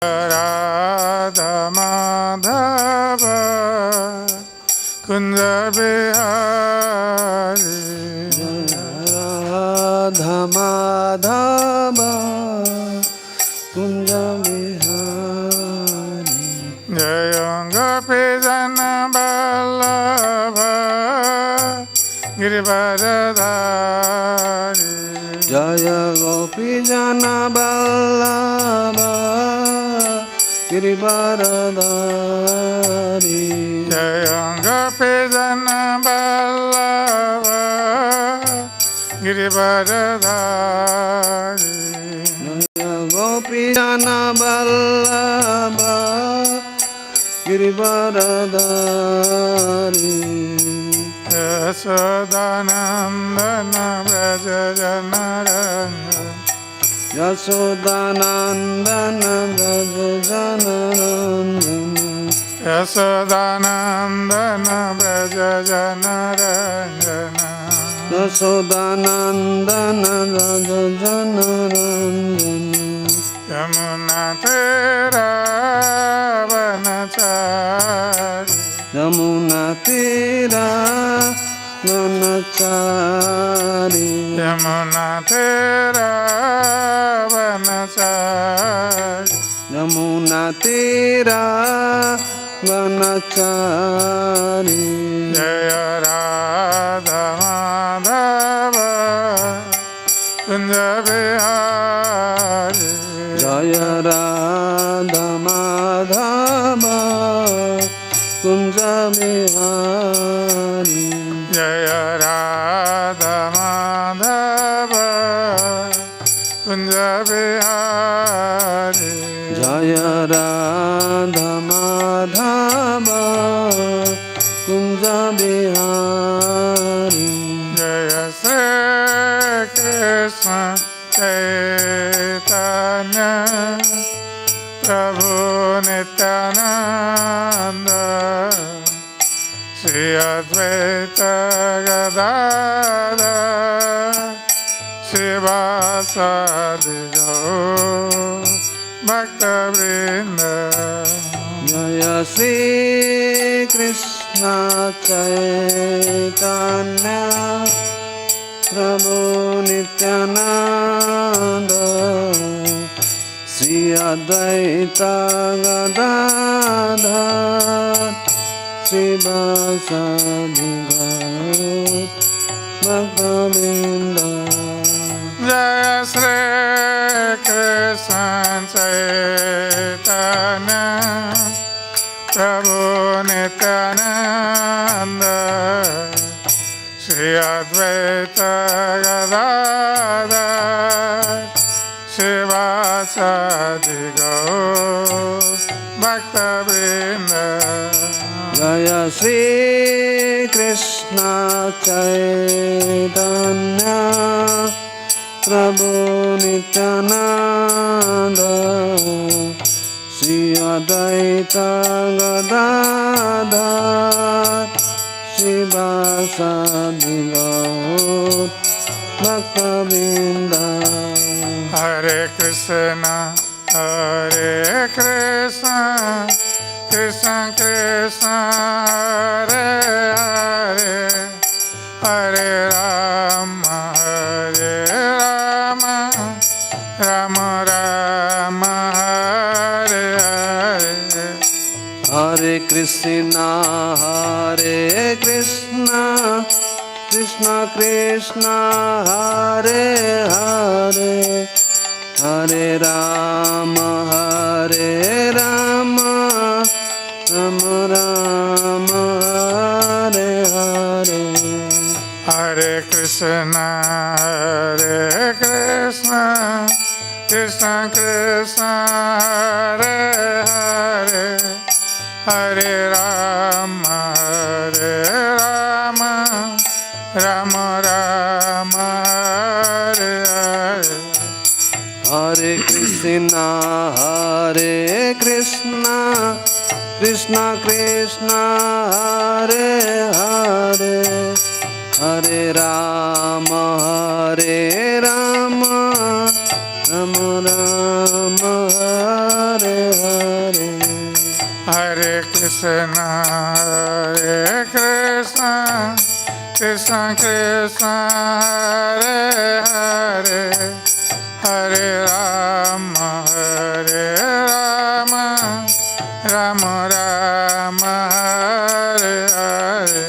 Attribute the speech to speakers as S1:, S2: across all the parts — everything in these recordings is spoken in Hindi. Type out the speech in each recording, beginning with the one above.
S1: राधा माधव कुंज बिहारी
S2: राधा माधव कुंज बिहारी
S1: जय गोपी जन वल्लभ गिरिवरधारी
S2: जय गोपी जन वल्लभ गिरिवरधारी
S1: जय गोपी जन वल्लभ गिरिवरधारी
S2: जय गोपी जन वल्लभ गिरिवरधारी
S1: यशोदानंदन व्रज जनरंजन
S2: यशोदानंदन व्रज जनरंजन
S1: यशोदानंदन व्रज जनरंजन
S2: यशोदानंदन व्रज जनरंजन
S1: यमुना तेरा वनचारी
S2: यमुना तेरा वनचारी
S1: यमुना तेरा वनचारी
S2: यमुना तेरा वनचारी
S1: जय राधा माधव कुंज बिहारी
S2: जय राधा माधव कुंज बिहारी
S1: जय राधा माधव कुंज बिहारी
S2: जय राधा माधव कुंज बिहारी
S1: जय श्री कृष्ण चैतन्य प्रभु नित्यानंद श्री अद्वैत गदाधर शिवासादि गौर भक्तवृंद
S2: जय श्री कृष्ण चैतन्य प्रभु नित्यानंद श्री अद्वैत गदाधर शिवासादि गौर भक्तवृंद
S1: जय श्री कृष्ण चैतन्य प्रभु नित्यानंद श्री अद्वैत गदाधर शिवासादि गौर भक्तवृंद
S2: जय श्री कृष्ण चैतन्य प्रभु नित्यानंद श्री अद्वैत गदाधर शिवासादि गौर भक्तवृंद
S1: हरे कृष्ण कृष्ण कृष्ण हरे हरे हरे राम राम राम हरे हरे
S2: हरे कृष्ण कृष्ण कृष्ण हरे हरे हरे राम राम राम हरे हरे
S1: हरे कृष्ण कृष्ण कृष्ण हरे हरे हरे राम राम राम हरे हरे
S2: हरे कृष्ण कृष्ण कृष्ण हरे हरे हरे राम राम राम राम हरे
S1: Hare Krishna, Hare Krishna, Krishna Krishna, Hare Hare, Hare Rama, Hare Rama, Rama Rama, Hare Hare.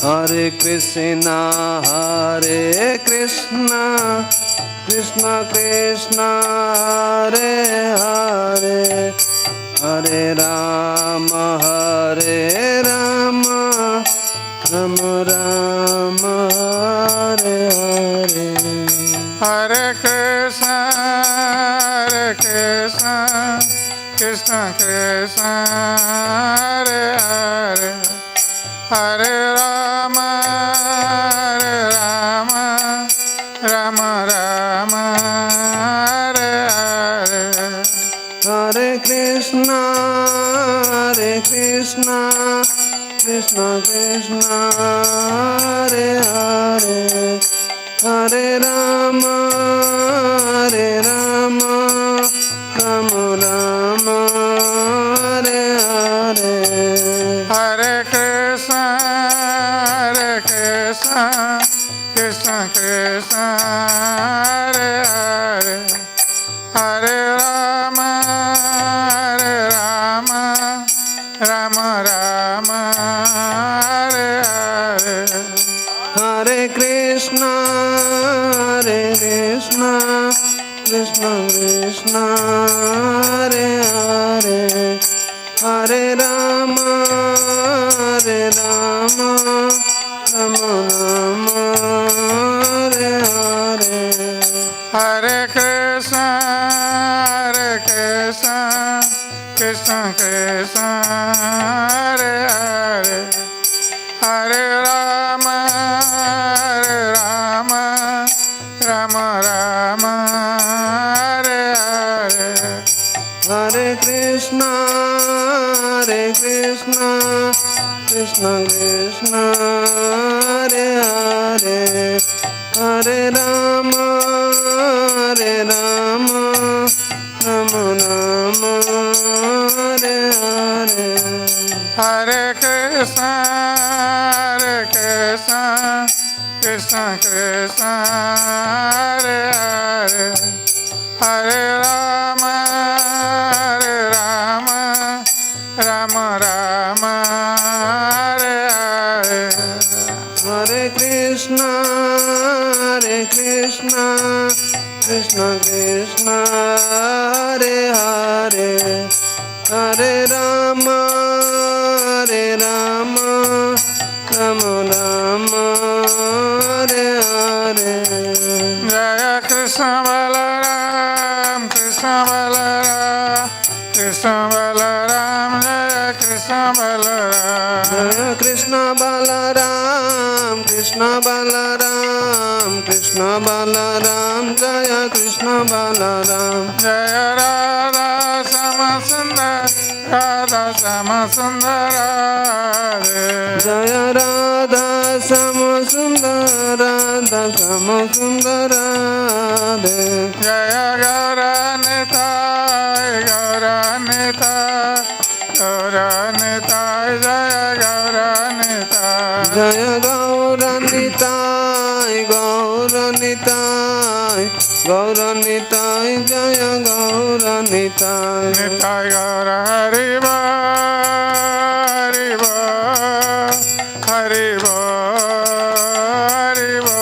S2: Hare Krishna, Hare Krishna, Krishna Krishna, Hare Hare, Hare Rama, Hare Rama, Rama Rama, Hare Hare.
S1: Hare Krishna, Krishna Krishna, Hare Hare, Hare Rama, Rama Rama, Hare Hare.
S2: Hare Krishna, Krishna Krishna, Hare Hare, Hare Rama, Rama Rama, Hare Hare.
S1: Hare Krishna, Krishna Krishna, Hare Hare, Hare Rama, Rama Rama, Hare Hare.
S2: Hare Krishna, Krishna Krishna, Hare Hare, Hare Rama, Rama Rama, Hare Hare.
S1: Hare Krishna, Krishna Krishna, Hare Hare, Hare Rama, Rama Rama, Hare Hare.
S2: Hare Krishna, Krishna Krishna, Hare Hare, Hare Rama, Rama Rama, Hare Hare.
S1: Hare Krishna, Krishna Krishna, Hare Hare, Hare Rama, Rama Rama, Hare Hare.
S2: Hare Krishna, Krishna Krishna, Hare Hare, Hare Rama, Rama Rama, Hare Hare.
S1: Jaya Krishna Balaram, Krishna Balaram, Krishna Balaram, Jaya Krishna Balaram.
S2: Jaya Krishna Balaram, Krishna Balaram, Krishna Balaram, Jaya Krishna Balaram.
S1: Jaya Radha Samasundar, Radha Samasundar Radhe.
S2: Jaya Radha Samasundar, Radha Samasundar Radhe.
S1: Jaya Gauranitai, Gauranitai, Gauranitai, Jaya Gauranitai.
S2: Jaya Gauranitai, Gauranitai, Gauranitai, Jaya Gauranitai.
S1: Nitai Gaura Haribo, Haribo, Haribo, Haribo.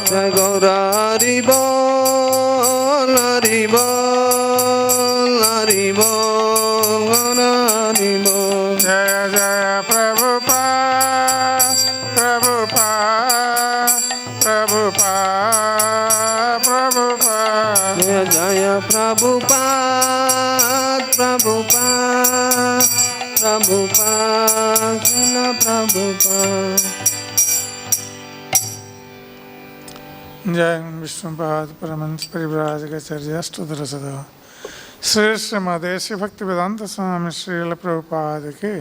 S2: Jai Gaura Hari Bol, Hari Bol, Hari Bol, Gaura Hari Bol.
S1: Jaya Jaya Prabhupada, Prabhupada, Prabhupada, Prabhupada.
S2: Jaya Jaya Prabhupada, Prabhupada, Prabhupada, Srila Prabhupada.
S1: जय विष्णुपाद परमहंस परिव्राजकाचार्य अष्टोत्तर सदा श्री श्रीमदेशी भक्ति वेदांत स्वामी श्रील प्रभुपाद के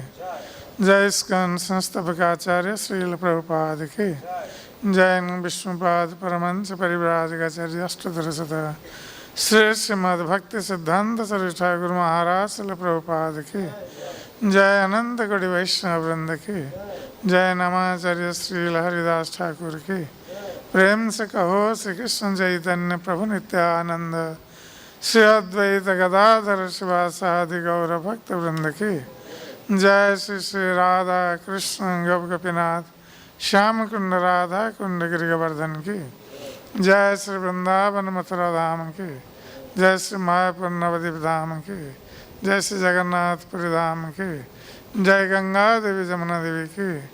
S1: जय स्कंद संस्थापकाचार्य श्रील प्रभुपाद के जय विष्णुपाद परमहंस परिव्राजकाचार्य अष्टोत्तर सदा श्री श्रीमद् भक्ति सिद्धांत सरस्वती ठाकुर महाराज श्रील प्रभुपाद की जय, अनंत कोटि वैष्णव वृंद की जय, नमाचार्य श्री हरिदास ठाकुर की प्रेम से कहो श्री कृष्ण चैतन्य प्रभु नित्यानंद श्री अद्वैत गदाधर शिवासादि गौर भक्त वृंद की जय, श्री श्री राधा कृष्ण गप गोपीनाथ श्याम कुंड राधा कुंड गिरिवर्धन की जय, श्री वृंदावन मथुरा धाम की जय, श्री मायापुर नवद्वीप धाम की जय, श्री जगन्नाथपुरी धाम की जय, गंगा देवी जमुना देवी की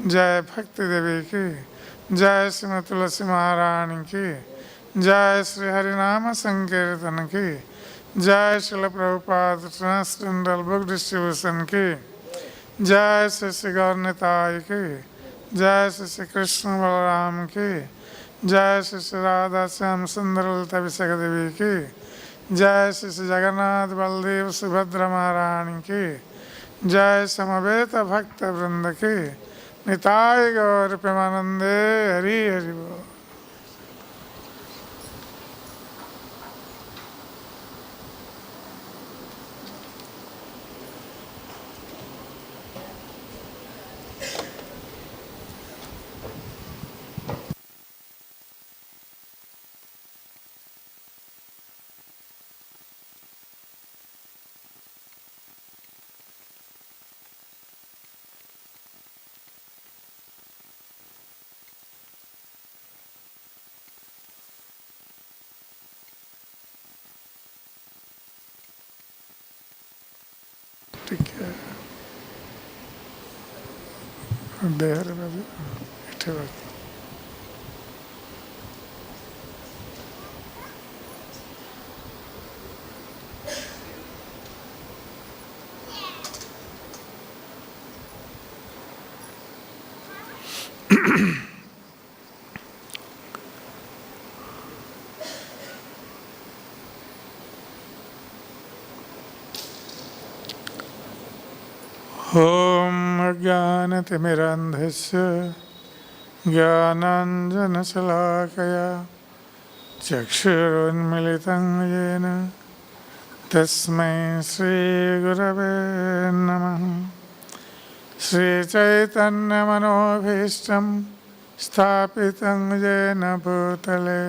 S1: जय, भक्ति देवी की जय, श्रीमती तुलसी महारानी की जय, श्री हरिनाम संकीर्तन की जय, Srila Prabhupada transgender book distribution की जय, श्री श्री गौरनिताय की जय, श्री श्री कृष्ण बलराम की जय, श्री श्री राधा श्याम सुंदर ललिता विशाख देवी की जय, श्री श्री जगन्नाथ बलदेव सुभद्रा महारानी की जय, समवेत भक्त वृंद की निताय गौर प्रेमानंदे हरि हरि बोल। ठीक है, देर बाबू इठे बाबू ओम अज्ञानतिमिरन्धस्य ज्ञानाञ्जनशलाकया चक्षुरुन्मिलितं येन तस्मै श्रीगुरवे नमः। श्रीचैतन्यमनोभीष्टं स्थापितं येन भूतले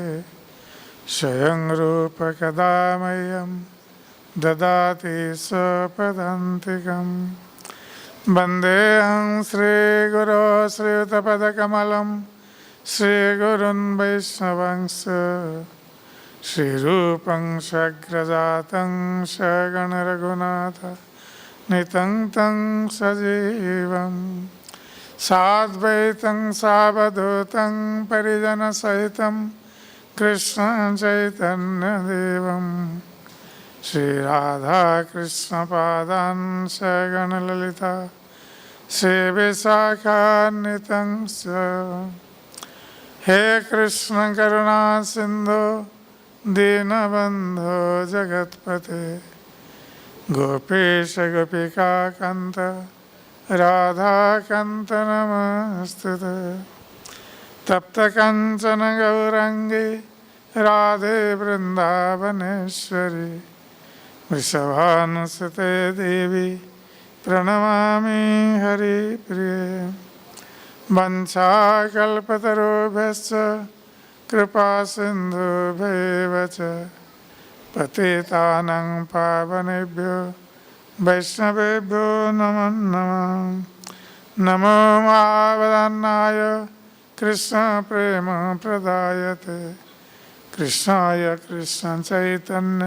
S1: स्वयं रूप कदा मह्यं ददाति स्वपदान्तिकम्। वन्देऽहं श्रीगुरो श्रीयुतपदकमलं श्रीगुरुन् वैष्णवंश श्रीरूपं सग्रजातं सगणरघुनाथ नितं तं सजीवं साद्वैतं सावधूतं परिजनसहितं कृष्णं चैतन्यदेवं श्रीराधाकृष्णपादान् सगणललिता श्रीविशाखान्वितं च। हे कृष्ण करुणा सिन्धो दीनबन्धो जगत्पते गोपेश गोपिकान्त राधाकान्त नमस्तुते। तप्तकाञ्चन गौराङ्गी राधे वृन्दावनेश्वरी वृषभानुसुते देवी प्रणमामि हरिप्रिये। वंशाकल्पतरुभ्यश्च कृपासिन्धुभ्येव च पतितानां पावनेभ्यो वैष्णवेभ्यो नमो नमः। नमो महावदन्नाय कृष्णप्रेमप्रदायते कृष्णाय कृष्णचैतन्य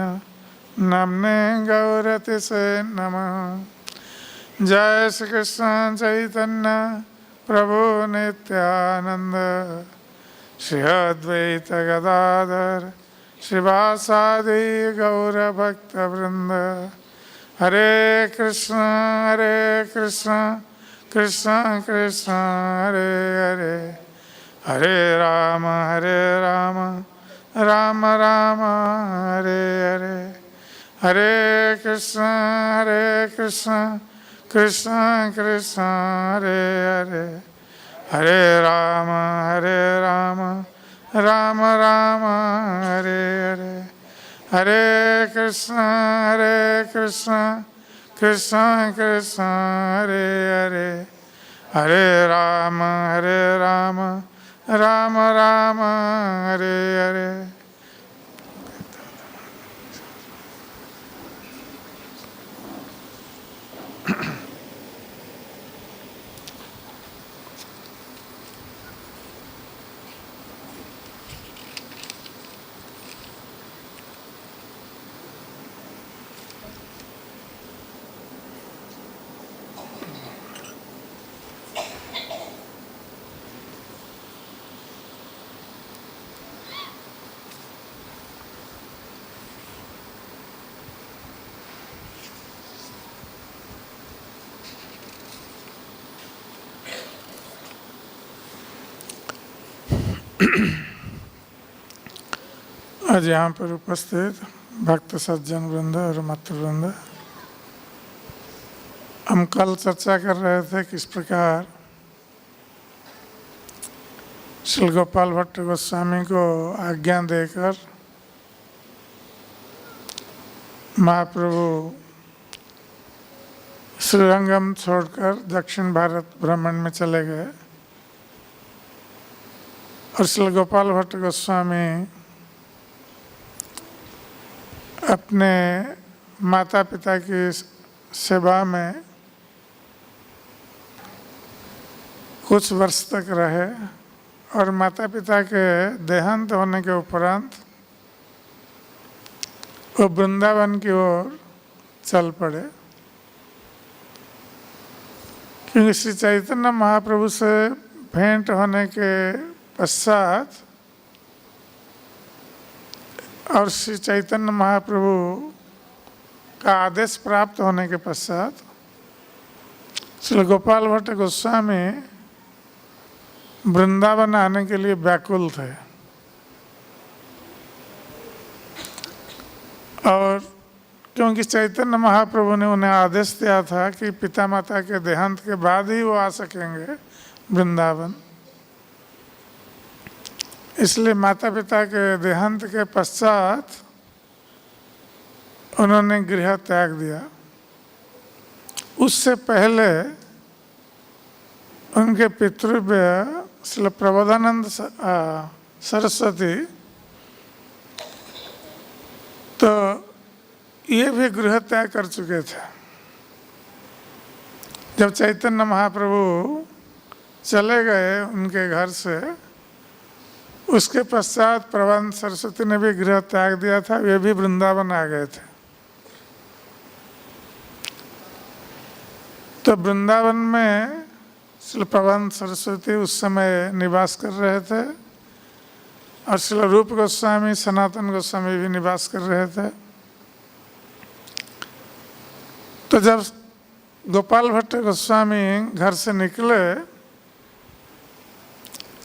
S1: नाम्ने गौरतिसे नमः। जय श्री कृष्ण चैतन्य प्रभु नित्यानंद श्री अद्वैत गदाधर श्रीवासादि गौरभक्तवृंद। हरे कृष्ण कृष्ण कृष्ण हरे हरे, हरे राम राम राम हरे हरे। हरे कृष्ण कृष्ण कृष्ण हरे हरे, हरे राम राम राम हरे हरे। हरे कृष्ण कृष्ण कृष्ण हरे हरे, हरे राम राम राम हरे हरे। आज यहाँ पर उपस्थित भक्त सज्जन वृंद और मातृ वृंद, हम कल चर्चा कर रहे थे किस प्रकार श्री गोपाल भट्ट गोस्वामी को आज्ञा देकर महाप्रभु श्रीरंगम छोड़कर दक्षिण भारत भ्रमण में चले गए और श्री गोपाल भट्ट गोस्वामी अपने माता पिता की सेवा में कुछ वर्ष तक रहे और माता पिता के देहांत होने के उपरांत वो वृंदावन की ओर चल पड़े, क्योंकि श्री चैतन्य महाप्रभु से भेंट होने के पश्चात और श्री चैतन्य महाप्रभु का आदेश प्राप्त होने के पश्चात श्री गोपाल भट्ट गोस्वामी वृंदावन आने के लिए व्याकुल थे। और क्योंकि चैतन्य महाप्रभु ने उन्हें आदेश दिया था कि पिता माता के देहांत के बाद ही वो आ सकेंगे वृंदावन, इसलिए माता पिता के देहांत के पश्चात उन्होंने गृह त्याग दिया। उससे पहले उनके पितृव्य श्री प्रबोधानंद सरस्वती तो ये भी गृह त्याग कर चुके थे। जब चैतन्य महाप्रभु चले गए उनके घर से, उसके पश्चात प्रबोधानंद सरस्वती ने भी गृह त्याग दिया था, वे भी वृंदावन आ गए थे। तो वृंदावन में श्री प्रबोधानंद सरस्वती उस समय निवास कर रहे थे और श्री रूप गोस्वामी सनातन गोस्वामी भी निवास कर रहे थे। तो जब गोपाल भट्ट गोस्वामी घर से निकले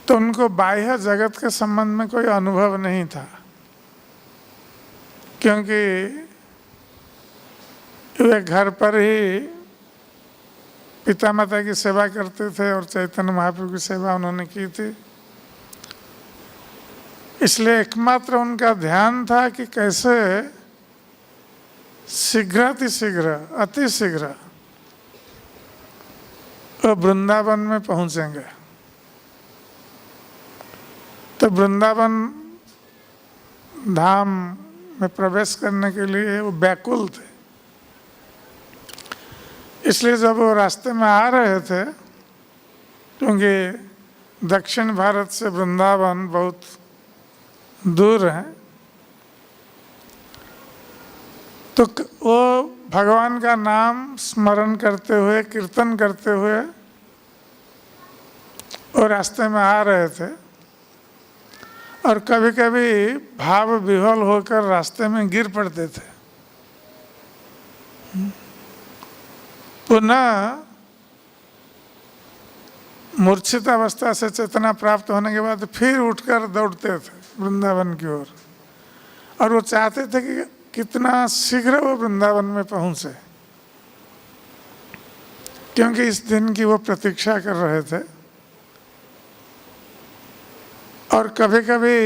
S1: तो उनको बाह्य जगत के संबंध में कोई अनुभव नहीं था, क्योंकि वे घर पर ही पिता माता की सेवा करते थे और चैतन्य महाप्रभु की सेवा उन्होंने की थी। इसलिए एकमात्र उनका ध्यान था कि कैसे शीघ्रातिशीघ्र अतिशीघ्र वो वृंदावन में पहुंचेंगे। तो वृंदावन धाम में प्रवेश करने के लिए वो व्याकुल थे। इसलिए जब वो रास्ते में आ रहे थे, क्योंकि दक्षिण भारत से वृंदावन बहुत दूर है, तो वो भगवान का नाम स्मरण करते हुए कीर्तन करते हुए वो रास्ते में आ रहे थे और कभी कभी भाव विह्वल होकर रास्ते में गिर पड़ते थे। पुनः मूर्छित अवस्था से चेतना प्राप्त होने के बाद फिर उठकर दौड़ते थे वृंदावन की ओर, और वो चाहते थे कि कितना शीघ्र वो वृंदावन में पहुंचे, क्योंकि इस दिन की वो प्रतीक्षा कर रहे थे। और कभी कभी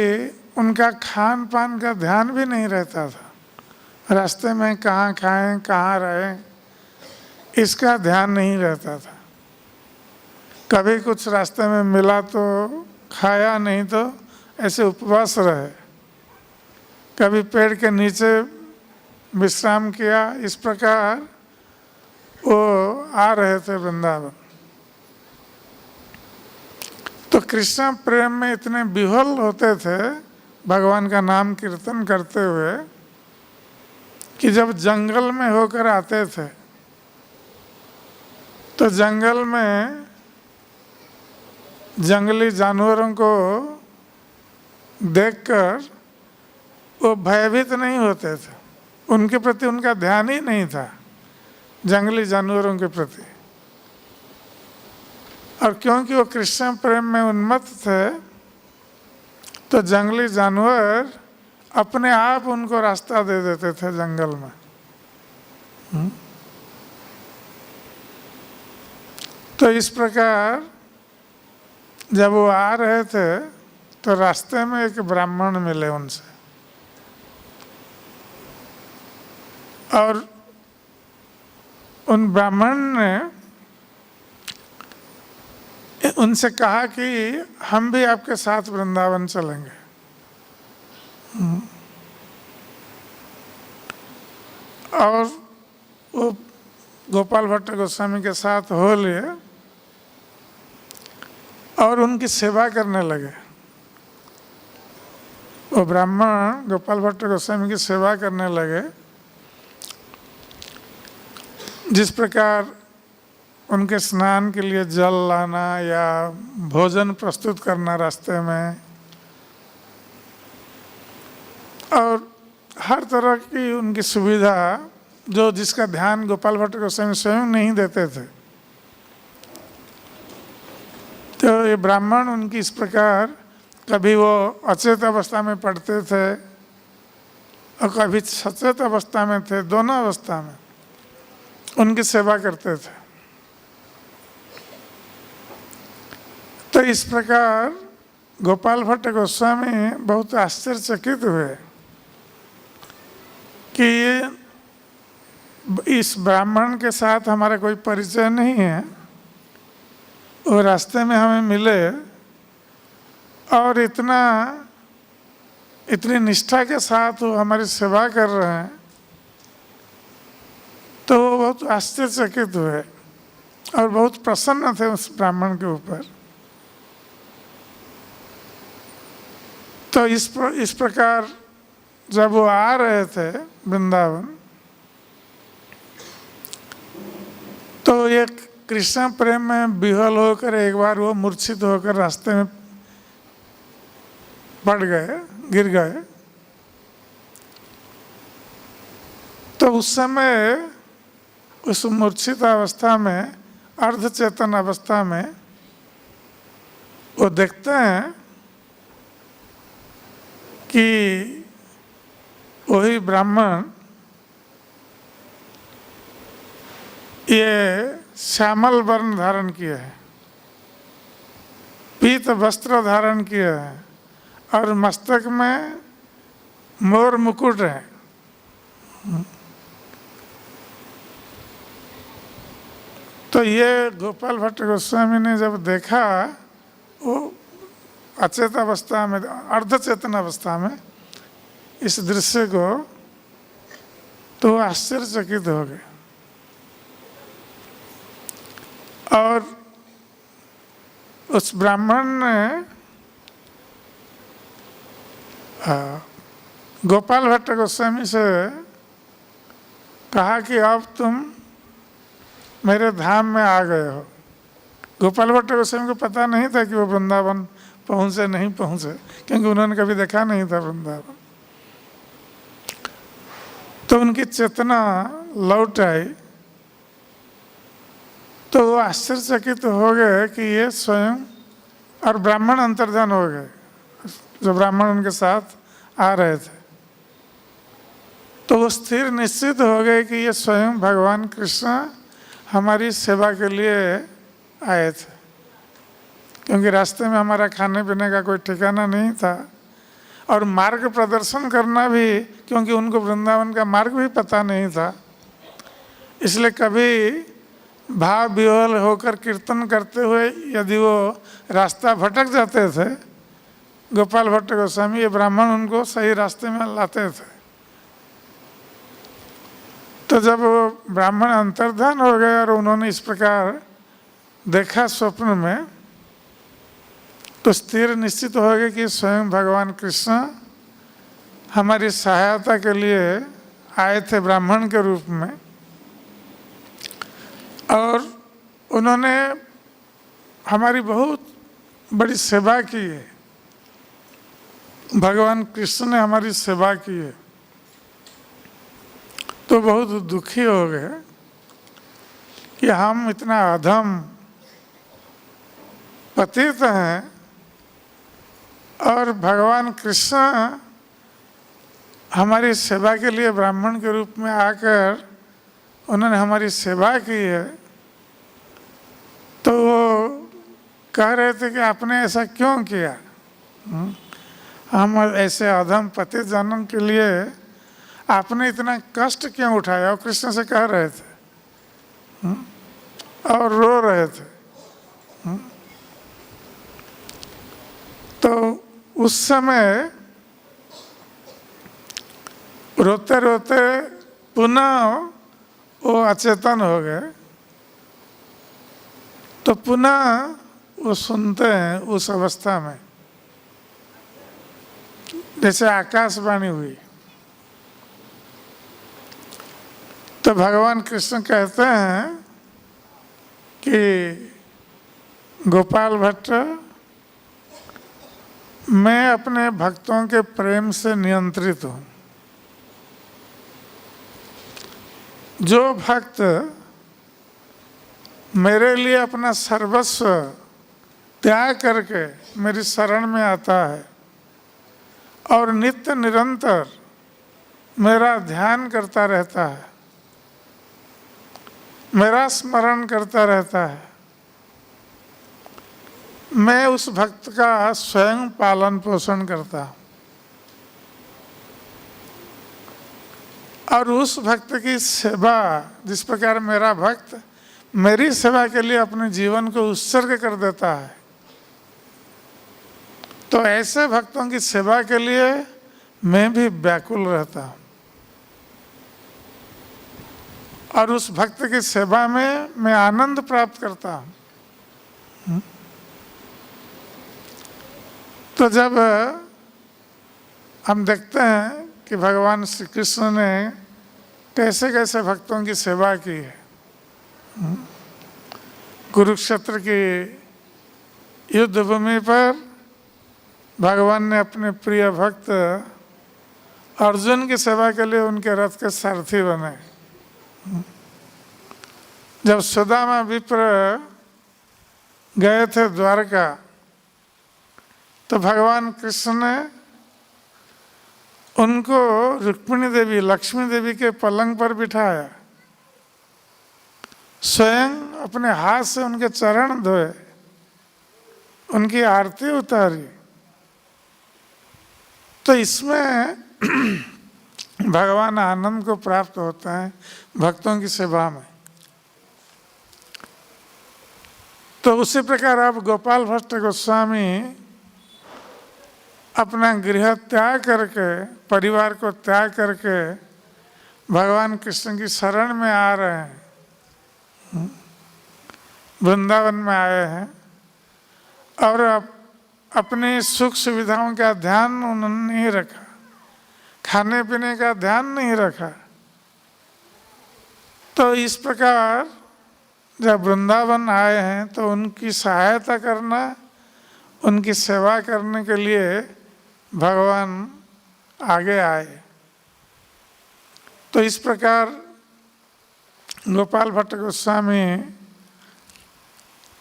S1: उनका खान पान का ध्यान भी नहीं रहता था, रास्ते में कहाँ खाएं कहाँ रहें इसका ध्यान नहीं रहता था। कभी कुछ रास्ते में मिला तो खाया, नहीं तो ऐसे उपवास रहे। कभी पेड़ के नीचे विश्राम किया। इस प्रकार वो आ रहे थे वृंदावन। तो कृष्ण प्रेम में इतने विह्वल होते थे भगवान का नाम कीर्तन करते हुए कि जब जंगल में होकर आते थे तो जंगल में जंगली जानवरों को देखकर वो भयभीत नहीं होते थे। उनके प्रति उनका ध्यान ही नहीं था, जंगली जानवरों के प्रति। और क्योंकि वो कृष्ण प्रेम में उन्मत्त थे तो जंगली जानवर अपने आप उनको रास्ता दे देते थे जंगल में। तो इस प्रकार जब वो आ रहे थे तो रास्ते में एक ब्राह्मण मिले उनसे, और उन ब्राह्मण ने उनसे कहा कि हम भी आपके साथ वृंदावन चलेंगे। और वो गोपाल भट्ट गोस्वामी के साथ हो लिए और उनकी सेवा करने लगे। वो ब्राह्मण गोपाल भट्ट गोस्वामी की सेवा करने लगे। जिस प्रकार उनके स्नान के लिए जल लाना या भोजन प्रस्तुत करना रास्ते में, और हर तरह की उनकी सुविधा जो जिसका ध्यान गोपाल भट्ट गोस्वामी स्वयं नहीं देते थे। तो ये ब्राह्मण उनकी इस प्रकार, कभी वो अचेत अवस्था में पढ़ते थे और कभी सचेत अवस्था में थे, दोनों अवस्था में उनकी सेवा करते थे। तो इस प्रकार गोपाल भट्ट गोस्वामी बहुत आश्चर्यचकित हुए कि इस ब्राह्मण के साथ हमारा कोई परिचय नहीं है, वो रास्ते में हमें मिले और इतनी निष्ठा के साथ वो हमारी सेवा कर रहे हैं। तो वो बहुत आश्चर्यचकित हुए और बहुत प्रसन्न थे उस ब्राह्मण के ऊपर। तो इस प्रकार जब वो आ रहे थे वृंदावन तो ये कृष्ण प्रेम में विह्वल होकर एक बार वो मूर्छित होकर रास्ते में पड़ गए, गिर गए। तो उस समय उस मूर्छित अवस्था में, अर्धचेतन अवस्था में, वो देखते हैं कि वही ब्राह्मण ये श्यामल वर्ण धारण किए हैं, पीत वस्त्र धारण किए हैं और मस्तक में मोर मुकुट है। तो ये गोपाल भट्ट गोस्वामी ने जब देखा, वो अचेत अवस्था में, अर्धचेतन अवस्था में इस दृश्य को, तो आश्चर्यचकित हो गए। और उस ब्राह्मण ने गोपाल भट्ट गोस्वामी से कहा कि अब तुम मेरे धाम में आ गए हो। गोपाल भट्ट गोस्वामी को पता नहीं था कि वो वृंदावन पहुँचे नहीं पहुँचे, क्योंकि उन्होंने कभी देखा नहीं था वृंदावन। तो उनकी चेतना लौट आई तो वो आश्चर्यचकित हो गए कि ये स्वयं, और ब्राह्मण अंतर्धान हो गए जो ब्राह्मण उनके साथ आ रहे थे। तो वो स्थिर निश्चित हो गए कि ये स्वयं भगवान कृष्ण हमारी सेवा के लिए आए थे, क्योंकि रास्ते में हमारा खाने पीने का कोई ठिकाना नहीं था और मार्ग प्रदर्शन करना भी, क्योंकि उनको वृंदावन का मार्ग भी पता नहीं था, इसलिए कभी भाव विह्वल होकर कीर्तन करते हुए यदि वो रास्ता भटक जाते थे, गोपाल भट्ट गोस्वामी ये ब्राह्मण उनको सही रास्ते में लाते थे। तो जब वो ब्राह्मण अंतर्धान हो गए और उन्होंने इस प्रकार देखा स्वप्न में, तो स्थिर निश्चित हो गया कि स्वयं भगवान कृष्ण हमारी सहायता के लिए आए थे ब्राह्मण के रूप में, और उन्होंने हमारी बहुत बड़ी सेवा की है। भगवान कृष्ण ने हमारी सेवा की है। तो बहुत दुखी हो गए कि हम इतना अधम पतित हैं और भगवान कृष्ण हमारी सेवा के लिए ब्राह्मण के रूप में आकर उन्होंने हमारी सेवा की है। तो वो कह रहे थे कि आपने ऐसा क्यों किया? हम ऐसे अधम पतित जन्म के लिए आपने इतना कष्ट क्यों उठाया? और कृष्ण से कह रहे थे और रो रहे थे। तो उस समय रोते रोते पुनः वो अचेतन हो गए। तो पुनः वो सुनते हैं उस अवस्था में, जैसे आकाशवाणी हुई। तो भगवान कृष्ण कहते हैं कि गोपाल भट्ट, मैं अपने भक्तों के प्रेम से नियंत्रित हूँ। जो भक्त मेरे लिए अपना सर्वस्व त्याग करके मेरी शरण में आता है और नित्य निरंतर मेरा ध्यान करता रहता है, मेरा स्मरण करता रहता है, मैं उस भक्त का स्वयं पालन पोषण करता हूँ। और उस भक्त की सेवा, जिस प्रकार मेरा भक्त मेरी सेवा के लिए अपने जीवन को उत्सर्ग कर देता है, तो ऐसे भक्तों की सेवा के लिए मैं भी व्याकुल रहता हूँ। और उस भक्त की सेवा में मैं आनंद प्राप्त करता हूँ। तो जब हम देखते हैं कि भगवान श्री कृष्ण ने कैसे कैसे भक्तों की सेवा की है। कुरुक्षेत्र की युद्ध भूमि पर भगवान ने अपने प्रिय भक्त अर्जुन की सेवा के लिए उनके रथ के सारथी बने। जब सुदामा विप्र गए थे द्वारका, तो भगवान कृष्ण ने उनको रुक्मिणी देवी, लक्ष्मी देवी के पलंग पर बिठाया, स्वयं अपने हाथ से उनके चरण धोए, उनकी आरती उतारी। तो इसमें भगवान आनंद को प्राप्त होता है भक्तों की सेवा में। तो उसी प्रकार अब गोपाल भट्ट गोस्वामी अपना गृह त्याग करके, परिवार को त्याग करके भगवान कृष्ण की शरण में आ रहे हैं, वृंदावन में आए हैं, और अपनी सुख सुविधाओं का ध्यान उन्होंने नहीं रखा, खाने पीने का ध्यान नहीं रखा। तो इस प्रकार जब वृंदावन आए हैं तो उनकी सहायता करना, उनकी सेवा करने के लिए भगवान आगे आए। तो इस प्रकार गोपाल भट्ट गोस्वामी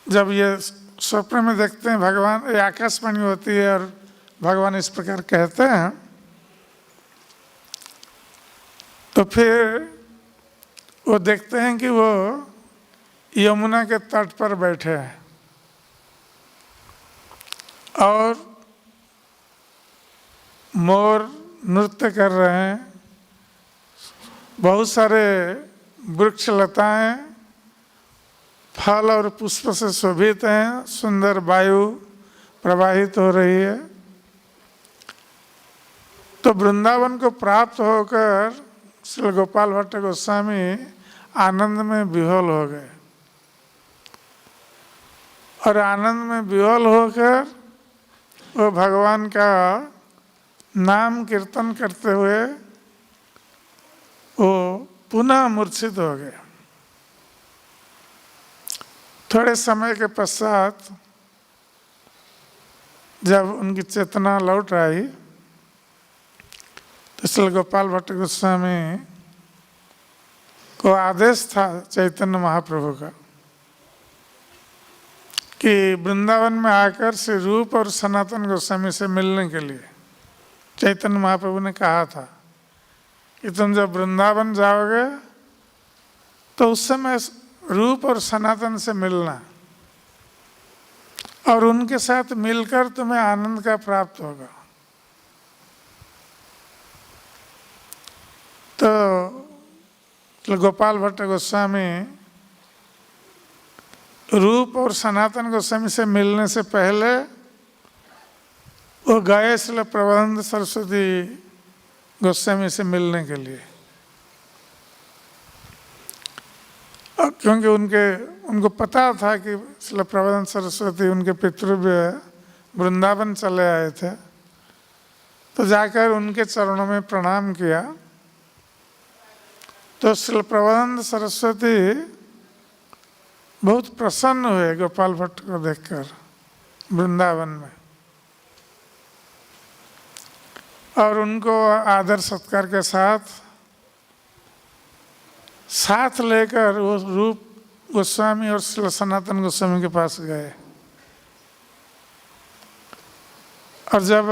S1: जब ये स्वप्न में देखते हैं, भगवान, ये आकाशवाणी होती है और भगवान इस प्रकार कहते हैं, तो फिर वो देखते हैं कि वो यमुना के तट पर बैठे हैं और मोर नृत्य कर रहे हैं, बहुत सारे वृक्ष लताएं फल और पुष्प से शोभित हैं, सुंदर वायु प्रवाहित हो रही है। तो वृंदावन को प्राप्त होकर श्री गोपाल भट्ट गोस्वामी आनंद में विह्वल हो गए और आनंद में विह्वल होकर वो भगवान का नाम कीर्तन करते हुए वो पुनः मूर्छित हो गए। थोड़े समय के पश्चात जब उनकी चेतना लौट आई तो श्री गोपाल भट्ट गोस्वामी को आदेश था चैतन्य महाप्रभु का कि वृंदावन में आकर श्री रूप और सनातन गोस्वामी से मिलने के लिए चैतन्य महाप्रभु ने कहा था कि तुम जब वृंदावन जाओगे तो उस समय रूप और सनातन से मिलना और उनके साथ मिलकर तुम्हें आनंद का प्राप्त होगा। तो गोपाल भट्ट गोस्वामी रूप और सनातन गोस्वामी से मिलने से पहले वो गए श्री प्रबंध सरस्वती गोस्वामी से मिलने के लिए, और क्योंकि उनको पता था कि श्री प्रबंध सरस्वती उनके पितृव्य वृंदावन चले आए थे, तो जाकर उनके चरणों में प्रणाम किया। तो श्री प्रबंध सरस्वती बहुत प्रसन्न हुए गोपाल भट्ट को देखकर वृंदावन में, और उनको आदर सत्कार के साथ लेकर वो रूप गोस्वामी और श्री सनातन गोस्वामी के पास गए। और जब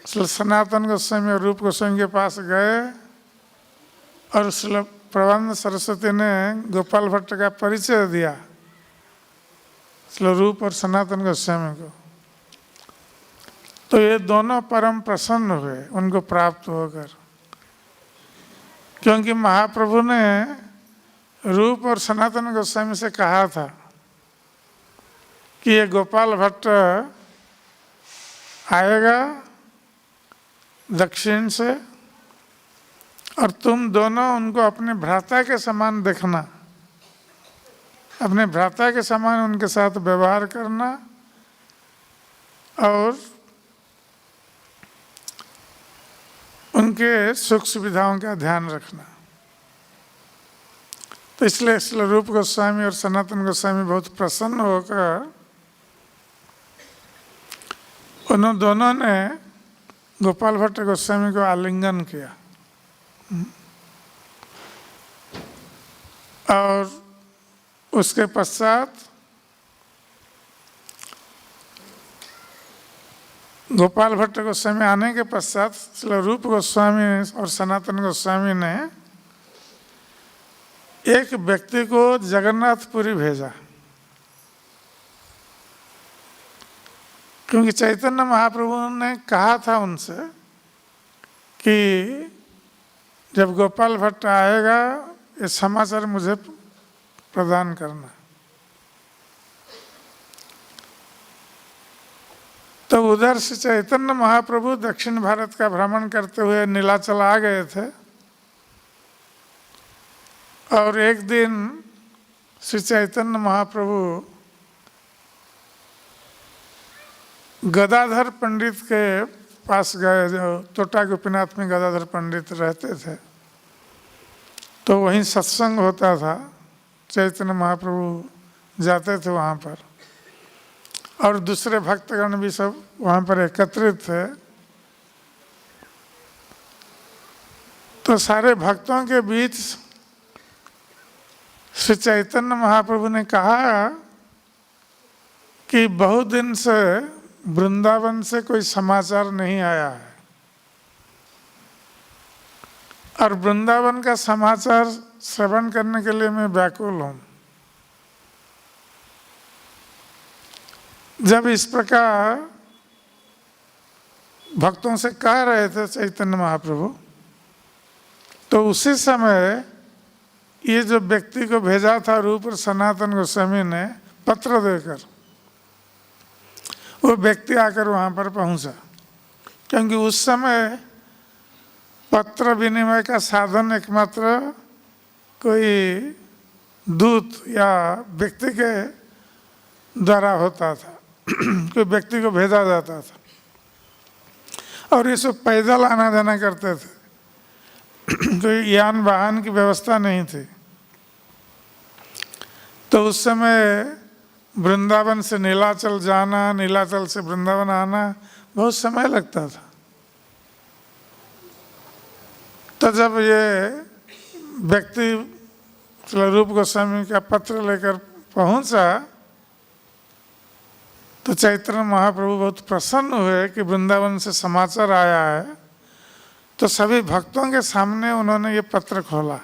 S1: श्री सनातन गोस्वामी और रूप गोस्वामी के पास गए और श्री प्रबंध सरस्वती ने गोपाल भट्ट का परिचय दिया श्री रूप और सनातन गोस्वामी को, तो ये दोनों परम प्रसन्न हुए उनको प्राप्त होकर, क्योंकि महाप्रभु ने रूप और सनातन गोस्वामी से कहा था कि ये गोपाल भट्ट आएगा दक्षिण से और तुम दोनों उनको अपने भ्राता के समान देखना, अपने भ्राता के समान उनके साथ व्यवहार करना और उनके सुख सुविधाओं का ध्यान रखना। तो इसलिए श्री रूप गोस्वामी और सनातन गोस्वामी बहुत प्रसन्न होकर उन दोनों ने गोपाल भट्ट गोस्वामी को आलिंगन किया और उसके पश्चात गोपाल भट्ट गोस्वामी आने के पश्चात श्री रूप गोस्वामी और सनातन गोस्वामी ने एक व्यक्ति को जगन्नाथपुरी भेजा, क्योंकि चैतन्य महाप्रभु ने कहा था उनसे कि जब गोपाल भट्ट आएगा ये समाचार मुझे प्रदान करना। तो उधर से चैतन्य महाप्रभु दक्षिण भारत का भ्रमण करते हुए नीलाचल आ गए थे और एक दिन श्री चैतन्य महाप्रभु गदाधर पंडित के पास गए, जो टोटा गोपीनाथ में गदाधर पंडित रहते थे, तो वहीं सत्संग होता था। चैतन्य महाप्रभु जाते थे वहाँ पर और दूसरे भक्तगण भी सब वहाँ पर एकत्रित थे। तो सारे भक्तों के बीच श्री चैतन्य महाप्रभु ने कहा कि बहुत दिन से वृंदावन से कोई समाचार नहीं आया है और वृंदावन का समाचार श्रवण करने के लिए मैं व्याकुल हूँ। जब इस प्रकार भक्तों से कह रहे थे चैतन्य महाप्रभु, तो उसी समय ये जो व्यक्ति को भेजा था रूप और सनातन गोस्वामी ने पत्र देकर, वो व्यक्ति आकर वहाँ पर पहुँचा। क्योंकि उस समय पत्र विनिमय का साधन एकमात्र कोई दूत या व्यक्ति के द्वारा होता था कोई व्यक्ति को भेजा जाता था, और ये सब पैदल आना जाना करते थे। कोई यान वाहन की व्यवस्था नहीं थी। तो उस समय वृंदावन से नीलाचल जाना, नीलाचल से वृंदावन आना बहुत समय लगता था। तो जब ये व्यक्ति रूप गोस्वामी का पत्र लेकर पहुंचा, तो चैतन्य महाप्रभु बहुत प्रसन्न हुए कि वृंदावन से समाचार आया है। तो सभी भक्तों के सामने उन्होंने ये पत्र खोला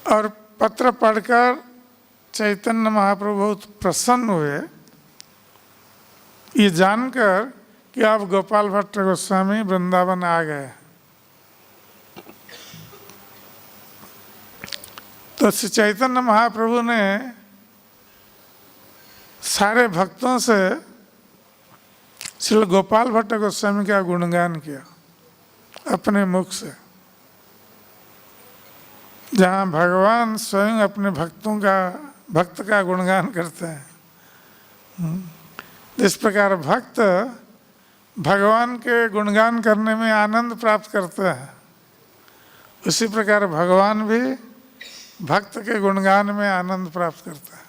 S1: और पत्र पढ़कर चैतन्य महाप्रभु बहुत प्रसन्न हुए, ये जानकर कि अब गोपाल भट्ट गोस्वामी वृंदावन आ गए। तो श्री चैतन्य महाप्रभु ने सारे भक्तों से श्री गोपाल भट्ट गोस्वामी का गुणगान किया अपने मुख से, जहाँ भगवान स्वयं अपने भक्त का गुणगान करते हैं। इस प्रकार भक्त भगवान के गुणगान करने में आनंद प्राप्त करते हैं, उसी प्रकार भगवान भी भक्त के गुणगान में आनंद प्राप्त करता है।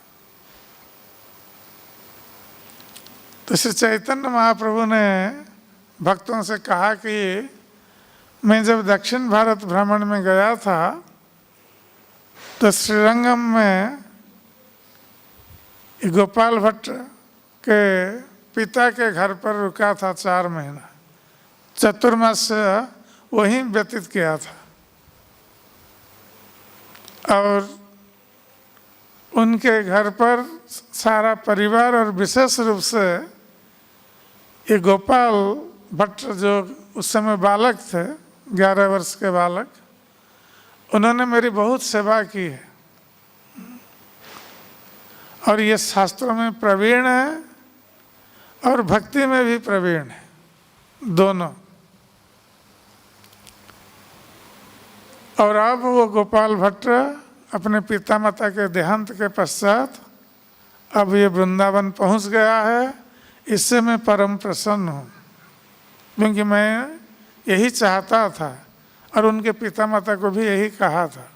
S1: तो श्री चैतन्य महाप्रभु ने भक्तों से कहा कि मैं जब दक्षिण भारत भ्रमण में गया था तो श्रीरंगम में गोपाल भट्ट के पिता के घर पर रुका था 4 महीना, चतुर्मास वहीं व्यतीत किया था। और उनके घर पर सारा परिवार और विशेष रूप से ये गोपाल भट्ट जो उस समय बालक थे, 11 वर्ष के बालक, उन्होंने मेरी बहुत सेवा की है और ये शास्त्रों में प्रवीण है और भक्ति में भी प्रवीण है, दोनों। और अब वो गोपाल भट्ट अपने पिता माता के देहांत के पश्चात अब ये वृंदावन पहुंच गया है। इससे मैं परम प्रसन्न हूँ, क्योंकि मैं यही चाहता था और उनके पिता माता को भी यही कहा था।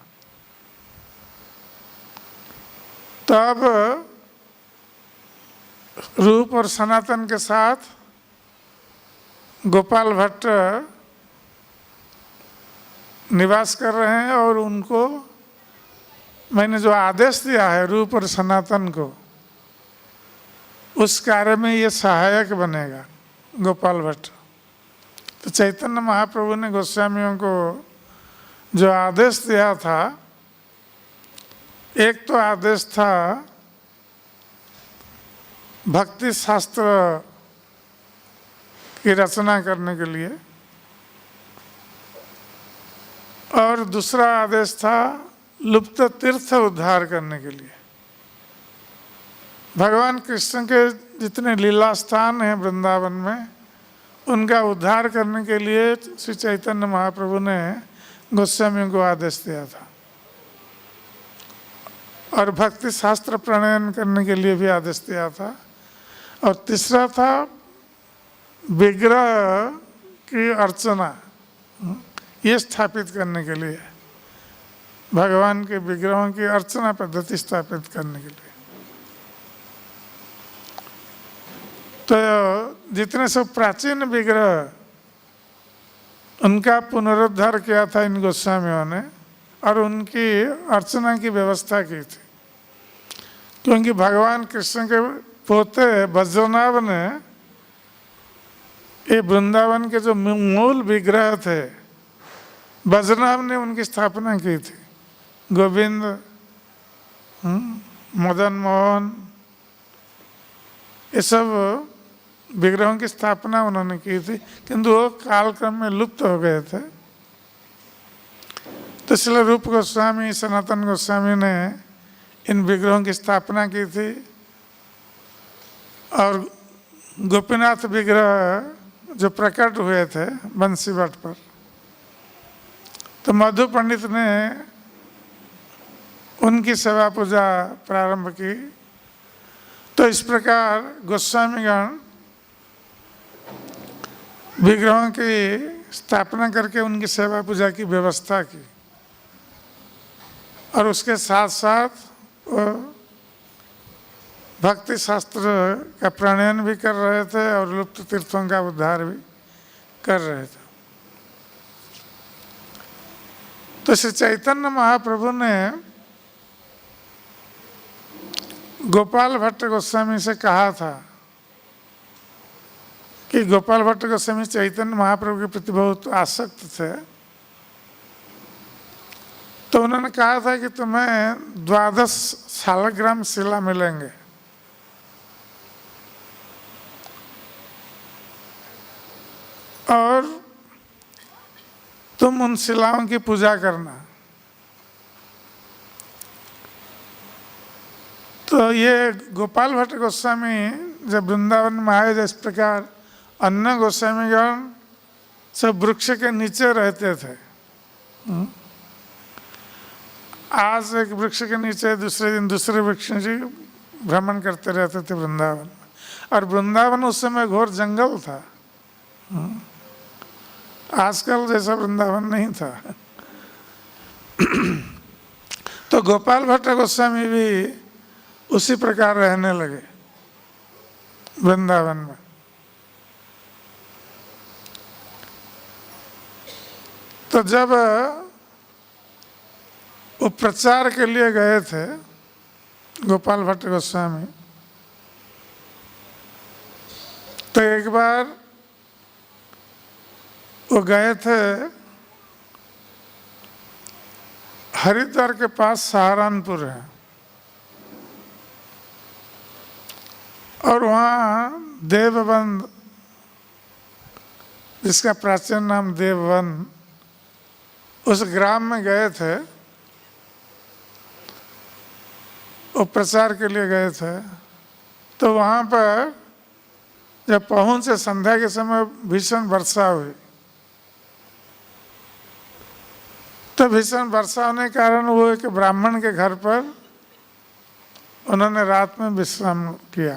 S1: तब रूप और सनातन के साथ गोपाल भट्ट निवास कर रहे हैं और उनको मैंने जो आदेश दिया है रूप और सनातन को, उस कार्य में ये सहायक बनेगा गोपाल भट्ट। तो चैतन्य महाप्रभु ने गोस्वामियों को जो आदेश दिया था, एक तो आदेश था भक्ति शास्त्र की रचना करने के लिए, और दूसरा आदेश था लुप्त तीर्थ उद्धार करने के लिए। भगवान कृष्ण के जितने लीला स्थान हैं वृंदावन में, उनका उद्धार करने के लिए श्री चैतन्य महाप्रभु ने गोस्वामियों को आदेश दिया था, और भक्ति शास्त्र प्रणयन करने के लिए भी आदेश दिया था। और तीसरा था विग्रह की अर्चना ये स्थापित करने के लिए, भगवान के विग्रहों की अर्चना पद्धति स्थापित करने के लिए। तो जितने सब प्राचीन विग्रह, उनका पुनरुद्धार किया था इन गोस्वामियों ने और उनकी अर्चना की व्यवस्था की थी। क्योंकि भगवान कृष्ण के पोते वज्रनाभ ने ये वृंदावन के जो मूल विग्रह थे, वज्रनाभ ने उनकी स्थापना की थी। गोविंद, मदन मोहन, ये सब विग्रहों की स्थापना उन्होंने की थी, किंतु वो कालक्रम में लुप्त हो गए थे। तो इसलिए रूप गोस्वामी, सनातन गोस्वामी ने इन विग्रहों की स्थापना की थी। और गोपीनाथ विग्रह जो प्रकट हुए थे बंसी वट पर, तो मधु पंडित ने उनकी सेवा पूजा प्रारंभ की। तो इस प्रकार गोस्वामीगण विग्रहों की स्थापना करके उनकी सेवा पूजा की व्यवस्था की, और उसके साथ साथ वो भक्ति शास्त्र का प्रणयन भी कर रहे थे और लुप्त तीर्थों का उद्धार भी कर रहे थे। तो श्री चैतन्य महाप्रभु ने गोपाल भट्ट गोस्वामी से कहा था कि गोपाल भट्ट गोस्वामी चैतन्य महाप्रभु के प्रति बहुत आसक्त थे। तो उन्होंने कहा था कि तुम्हें 12 शालग्राम शिला मिलेंगे, और तुम उन शिलाओं की पूजा करना। तो ये गोपाल भट्ट गोस्वामी जब वृंदावन में आए, जिस प्रकार अन्य गोस्वामीगण सब वृक्ष के नीचे रहते थे, आज एक वृक्ष के नीचे, दूसरे दिन दूसरे वृक्ष जी भ्रमण करते रहते थे वृंदावन। और वृंदावन उस समय घोर जंगल था, आजकल जैसा वृंदावन नहीं था। तो गोपाल भट्ट गोस्वामी भी उसी प्रकार रहने लगे वृंदावन में। तो जब वो प्रचार के लिए गए थे गोपाल भट्ट गोस्वामी, तो एक बार वो गए थे हरिद्वार के पास सहारनपुर है, और वहाँ देववन, जिसका प्राचीन नाम देववन, उस ग्राम में गए थे। वो प्रचार के लिए गए थे। तो वहाँ पर जब पहुँचे, संध्या के समय भीषण वर्षा हुई। तो भीषण वर्षा होने के कारण वो एक ब्राह्मण के घर पर उन्होंने रात में विश्राम किया।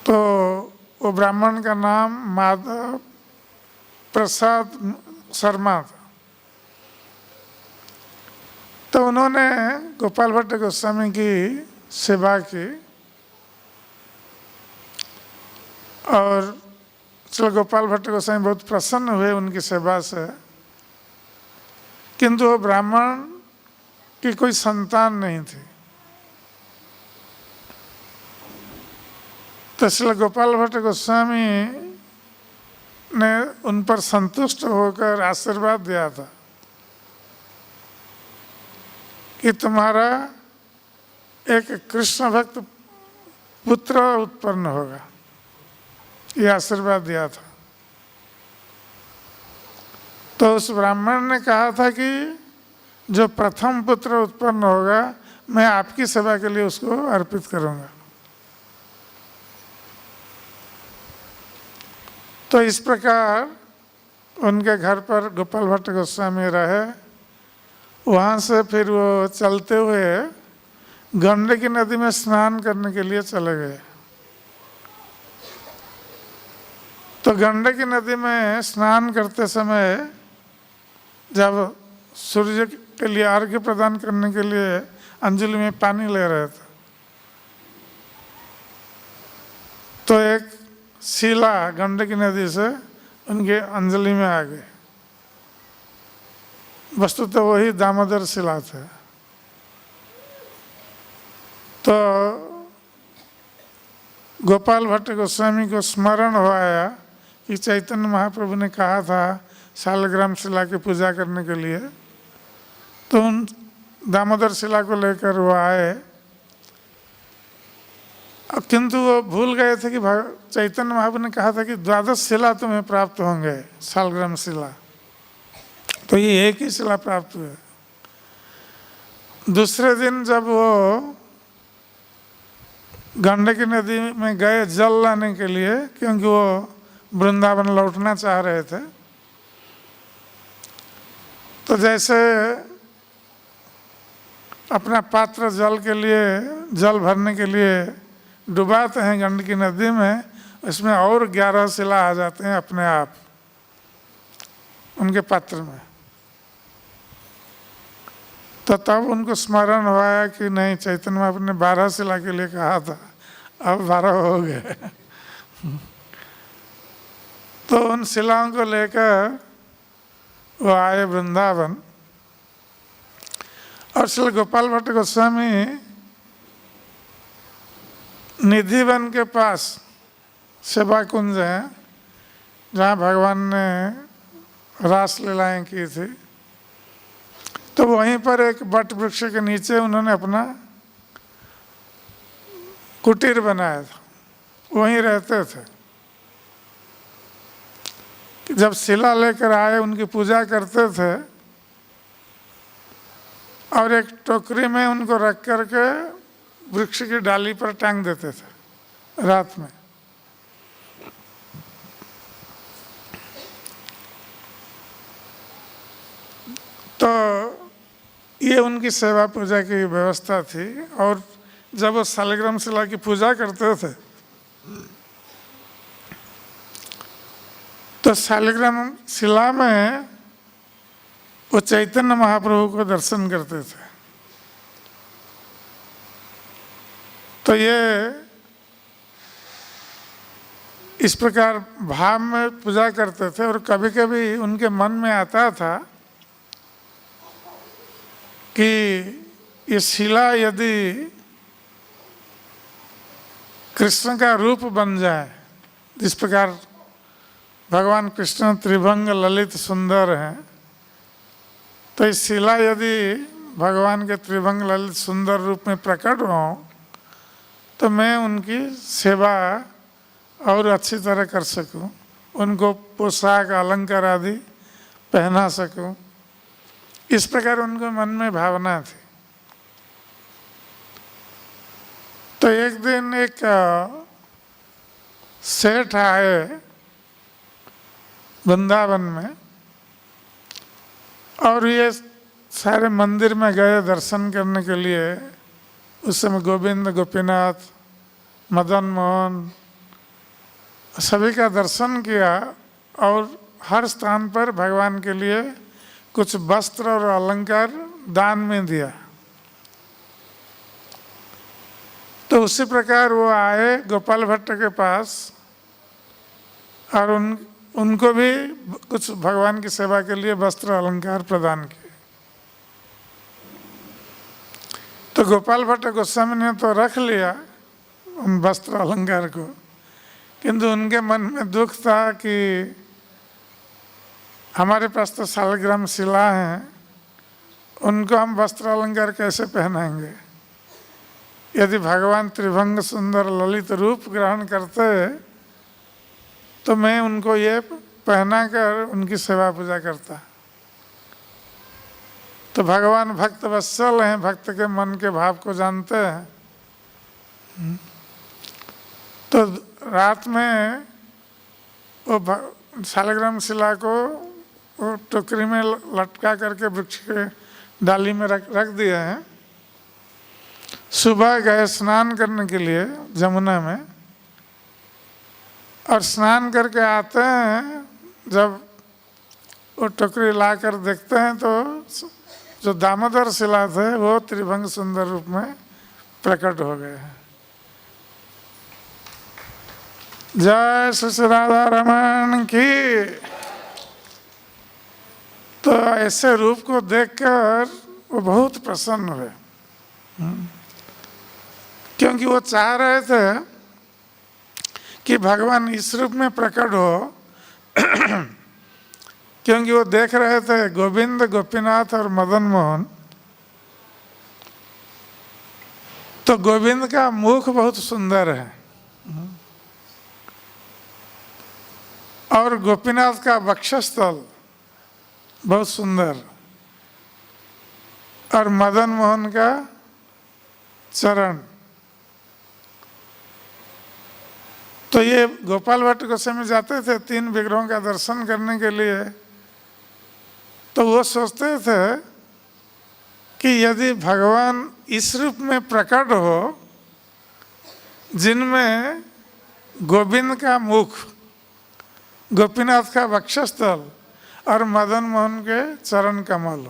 S1: तो वो ब्राह्मण का नाम माधव प्रसाद शर्मा था। तो उन्होंने गोपाल भट्ट गोस्वामी की सेवा की, और चलो गोपाल भट्ट गोस्वामी बहुत प्रसन्न हुए उनकी सेवा से। किंतु वो ब्राह्मण की कोई संतान नहीं थी। तो इसलिए गोपाल भट्ट गोस्वामी ने उन पर संतुष्ट होकर आशीर्वाद दिया था कि तुम्हारा एक कृष्ण भक्त पुत्र उत्पन्न होगा, ये आशीर्वाद दिया था। तो उस ब्राह्मण ने कहा था कि जो प्रथम पुत्र उत्पन्न होगा मैं आपकी सेवा के लिए उसको अर्पित करूंगा। तो इस प्रकार उनके घर पर गोपाल भट्ट गोस्वामी रहे। वहाँ से फिर वो चलते हुए गंडकी नदी में स्नान करने के लिए चले गए। तो गंडकी नदी में स्नान करते समय जब सूर्य के लिए अर्घ्य प्रदान करने के लिए अंजलि में पानी ले रहे थे, तो एक शिला गंडकी नदी से उनके अंजलि में आ गई। वस्तुतः वही दामोदर शिला थे। तो गोपाल भट्ट गोस्वामी को स्मरण हो आया कि चैतन्य महाप्रभु ने कहा था शालग्राम शिला की पूजा करने के लिए। तो उन दामोदर शिला को लेकर वो आए किंतु वो भूल गए थे कि चैतन्य महाप्रभु ने कहा था कि 12 शिला तुम्हें प्राप्त होंगे, सालग्राम शिला। तो ये एक ही शिला प्राप्त हुए। दूसरे दिन जब वो गंडकी नदी में गए जल लाने के लिए, क्योंकि वो वृंदावन लौटना चाह रहे थे, तो जैसे अपना पात्र जल के लिए, जल भरने के लिए डुबाते हैं गंडकी नदी में, इसमें और 11 शिला आ जाते हैं अपने आप उनके पात्र में। तो तब उनको स्मरण हुआ कि नहीं, चैतन्य महाप्रभु ने 12 शिला के लिए कहा था, अब 12 हो गए। तो उन शिलाओं को लेकर वो आए वृंदावन। और श्री गोपाल भट्ट गोस्वामी निधिवन के पास सेवा कुंज है, जहाँ भगवान ने रास लीलाएं की थी, तो वहीं पर एक बट वृक्ष के नीचे उन्होंने अपना कुटीर बनाया था, वहीं रहते थे। जब शिला लेकर आए उनकी पूजा करते थे और एक टोकरी में उनको रख करके वृक्ष की डाली पर टांग देते थे रात में। तो ये उनकी सेवा पूजा की व्यवस्था थी। और जब वो शालिग्राम शिला की पूजा करते थे तो शालिग्राम शिला में वो चैतन्य महाप्रभु को दर्शन करते थे। तो ये इस प्रकार भाव में पूजा करते थे। और कभी कभी उनके मन में आता था कि ये शिला यदि कृष्ण का रूप बन जाए, जिस प्रकार भगवान कृष्ण त्रिभंग ललित सुंदर हैं, तो इस शिला यदि भगवान के त्रिभंग ललित सुंदर रूप में प्रकट हो तो मैं उनकी सेवा और अच्छी तरह कर सकूं, उनको पोशाक अलंकार आदि पहना सकूं। इस प्रकार उनके मन में भावना थी। तो एक दिन एक सेठ आए वृंदावन में और ये सारे मंदिर में गए दर्शन करने के लिए। उस समय गोविंद, गोपीनाथ, मदन मोहन सभी का दर्शन किया और हर स्थान पर भगवान के लिए कुछ वस्त्र और अलंकार दान में दिया। तो उसी प्रकार वो आए गोपाल भट्ट के पास और उनको भी कुछ भगवान की सेवा के लिए वस्त्र अलंकार प्रदान किए। तो गोपाल भट्ट गोस्वामी ने तो रख लिया उन वस्त्र अलंकार को, किंतु उनके मन में दुख था कि हमारे पास तो शालिग्राम शिला है, उनको हम वस्त्र अलंकार कैसे पहनाएंगे। यदि भगवान त्रिभंग सुंदर ललित रूप ग्रहण करते तो मैं उनको ये पहना कर उनकी सेवा पूजा करता। तो भगवान भक्त वत्सल हैं, भक्त के मन के भाव को जानते हैं। तो रात में वो शालिग्राम शिला को वो टोकरी में लटका करके वृक्ष के डाली में रख दिए हैं। सुबह गए स्नान करने के लिए जमुना में, और स्नान करके आते हैं, जब वो टोकरी ला कर देखते हैं तो जो दामोदर शिला थे वो त्रिभंग सुंदर रूप में प्रकट हो गए हैं। जय श्री राधा रमन की। तो ऐसे रूप को देखकर वो बहुत प्रसन्न हुए, क्योंकि वो चाह रहे थे कि भगवान इस रूप में प्रकट हो, क्योंकि वो देख रहे थे गोविंद, गोपीनाथ और मदन मोहन तो तो गोविंद का मुख बहुत सुंदर है और गोपीनाथ का वक्षस्थल बहुत सुंदर और मदन मोहन का चरण। तो ये गोपाल भट्ट गोस्वामी जाते थे 3 विग्रहों का दर्शन करने के लिए, तो वो सोचते थे कि यदि भगवान इस रूप में प्रकट हो जिनमें गोविंद का मुख, गोपीनाथ का वक्षस्थल और मदन मोहन के चरण कमल,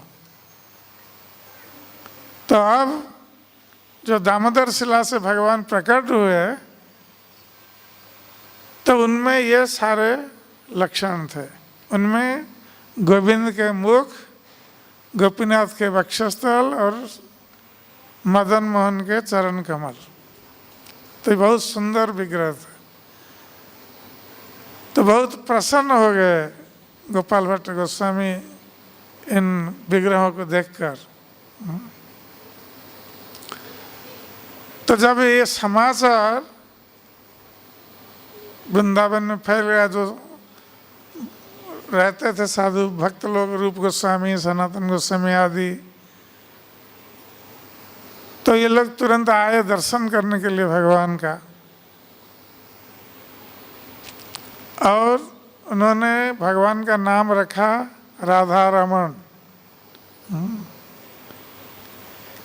S1: तो अब जो दामोदर शिला से भगवान प्रकट हुए तो उनमें ये सारे लक्षण थे। उनमें गोविंद के मुख, गोपीनाथ के वक्षस्थल और मदन मोहन के चरण कमल, तो बहुत सुंदर विग्रह थे। तो बहुत प्रसन्न हो गए गोपाल भट्ट गोस्वामी इन विग्रहों को देखकर। तो जब ये समाचार वृंदावन में फैल गया, जो रहते थे साधु भक्त लोग, रूप गोस्वामी, सनातन गोस्वामी आदि, तो ये लोग तुरंत आए दर्शन करने के लिए भगवान का। और उन्होंने भगवान का नाम रखा राधा रमन,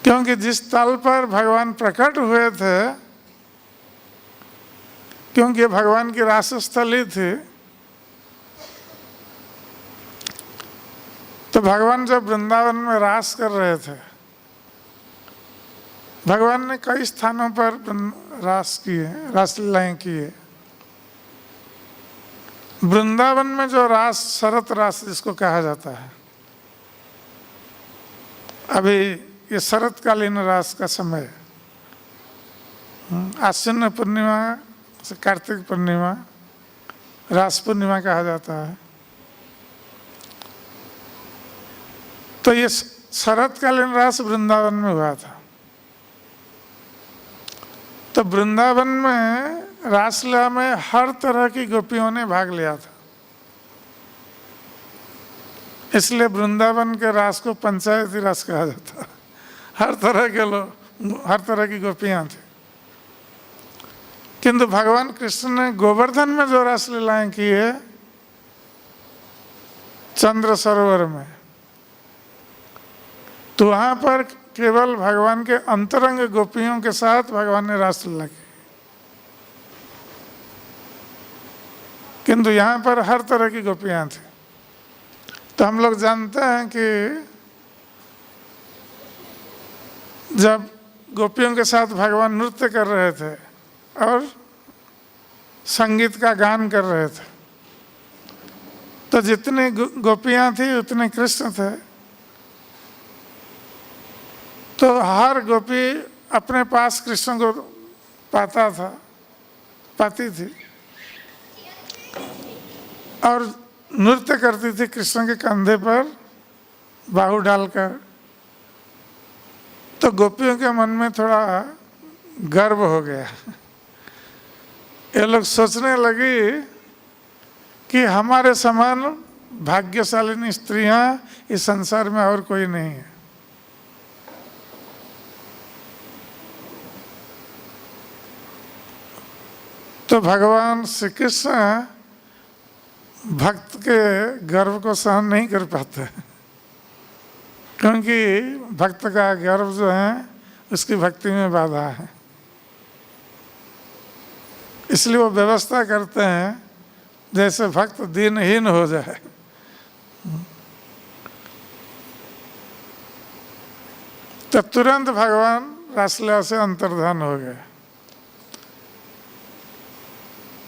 S1: क्योंकि जिस तल पर भगवान प्रकट हुए थे, क्योंकि भगवान की रासस्थली थी, तो भगवान जब वृंदावन में रास कर रहे थे, भगवान ने कई स्थानों पर रास किए, रासलीलाएं किए। वृंदावन में जो रास, शरत रास जिसको कहा जाता है, अभी ये शरतकालीन रास का समय, आश्विन पूर्णिमा से कार्तिक पूर्णिमा रास पूर्णिमा कहा जाता है। तो ये शरतकालीन रास वृंदावन में हुआ था। तो वृंदावन में रासलीला में हर तरह की गोपियों ने भाग लिया था, इसलिए वृंदावन के रास को पंचायती रास कहा जाता है। हर तरह के लोग, हर तरह की गोपियां थी। किंतु भगवान कृष्ण ने गोवर्धन में जो रासलीलाएं की है, चंद्र सरोवर में, तो वहां पर केवल भगवान के अंतरंग गोपियों के साथ भगवान ने रासलीला की। किंतु यहाँ पर हर तरह की गोपियां थी। तो हम लोग जानते हैं कि जब गोपियों के साथ भगवान नृत्य कर रहे थे और संगीत का गान कर रहे थे, तो जितनी गोपियां थी उतने कृष्ण थे। तो हर गोपी अपने पास कृष्ण को पाती थी और नृत्य करती थी कृष्ण के कंधे पर बाहु डालकर। तो गोपियों के मन में थोड़ा गर्व हो गया। ये लोग सोचने लगी कि हमारे समान भाग्यशालिनी स्त्रियां इस संसार में और कोई नहीं है। तो भगवान श्री कृष्ण भक्त के गर्व को सहन नहीं कर पाते, क्योंकि भक्त का गर्व जो है उसकी भक्ति में बाधा है। इसलिए वो व्यवस्था करते हैं जैसे भक्त दीनहीन हो जाए। तो तुरंत भगवान रासलीला से अंतर्धान हो गए।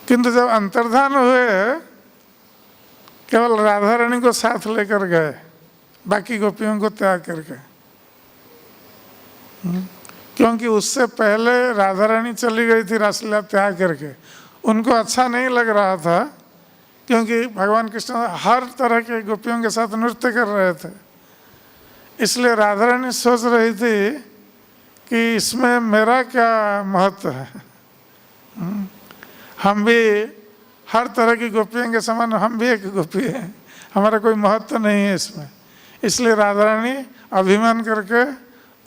S1: किंतु जब अंतर्धान हुए, केवल राधा रानी को साथ लेकर गए, बाकी गोपियों को त्याग करके। क्योंकि उससे पहले राधा रानी चली गई थी रासलीला त्याग करके। उनको अच्छा नहीं लग रहा था, क्योंकि भगवान कृष्ण हर तरह के गोपियों के साथ नृत्य कर रहे थे। इसलिए राधा रानी सोच रही थी कि इसमें मेरा क्या महत्व है। हम भी हर तरह की गोपियों के समान हम भी एक गोपी हैं, हमारा कोई महत्व नहीं है इसमें। इसलिए राधा रानी अभिमान करके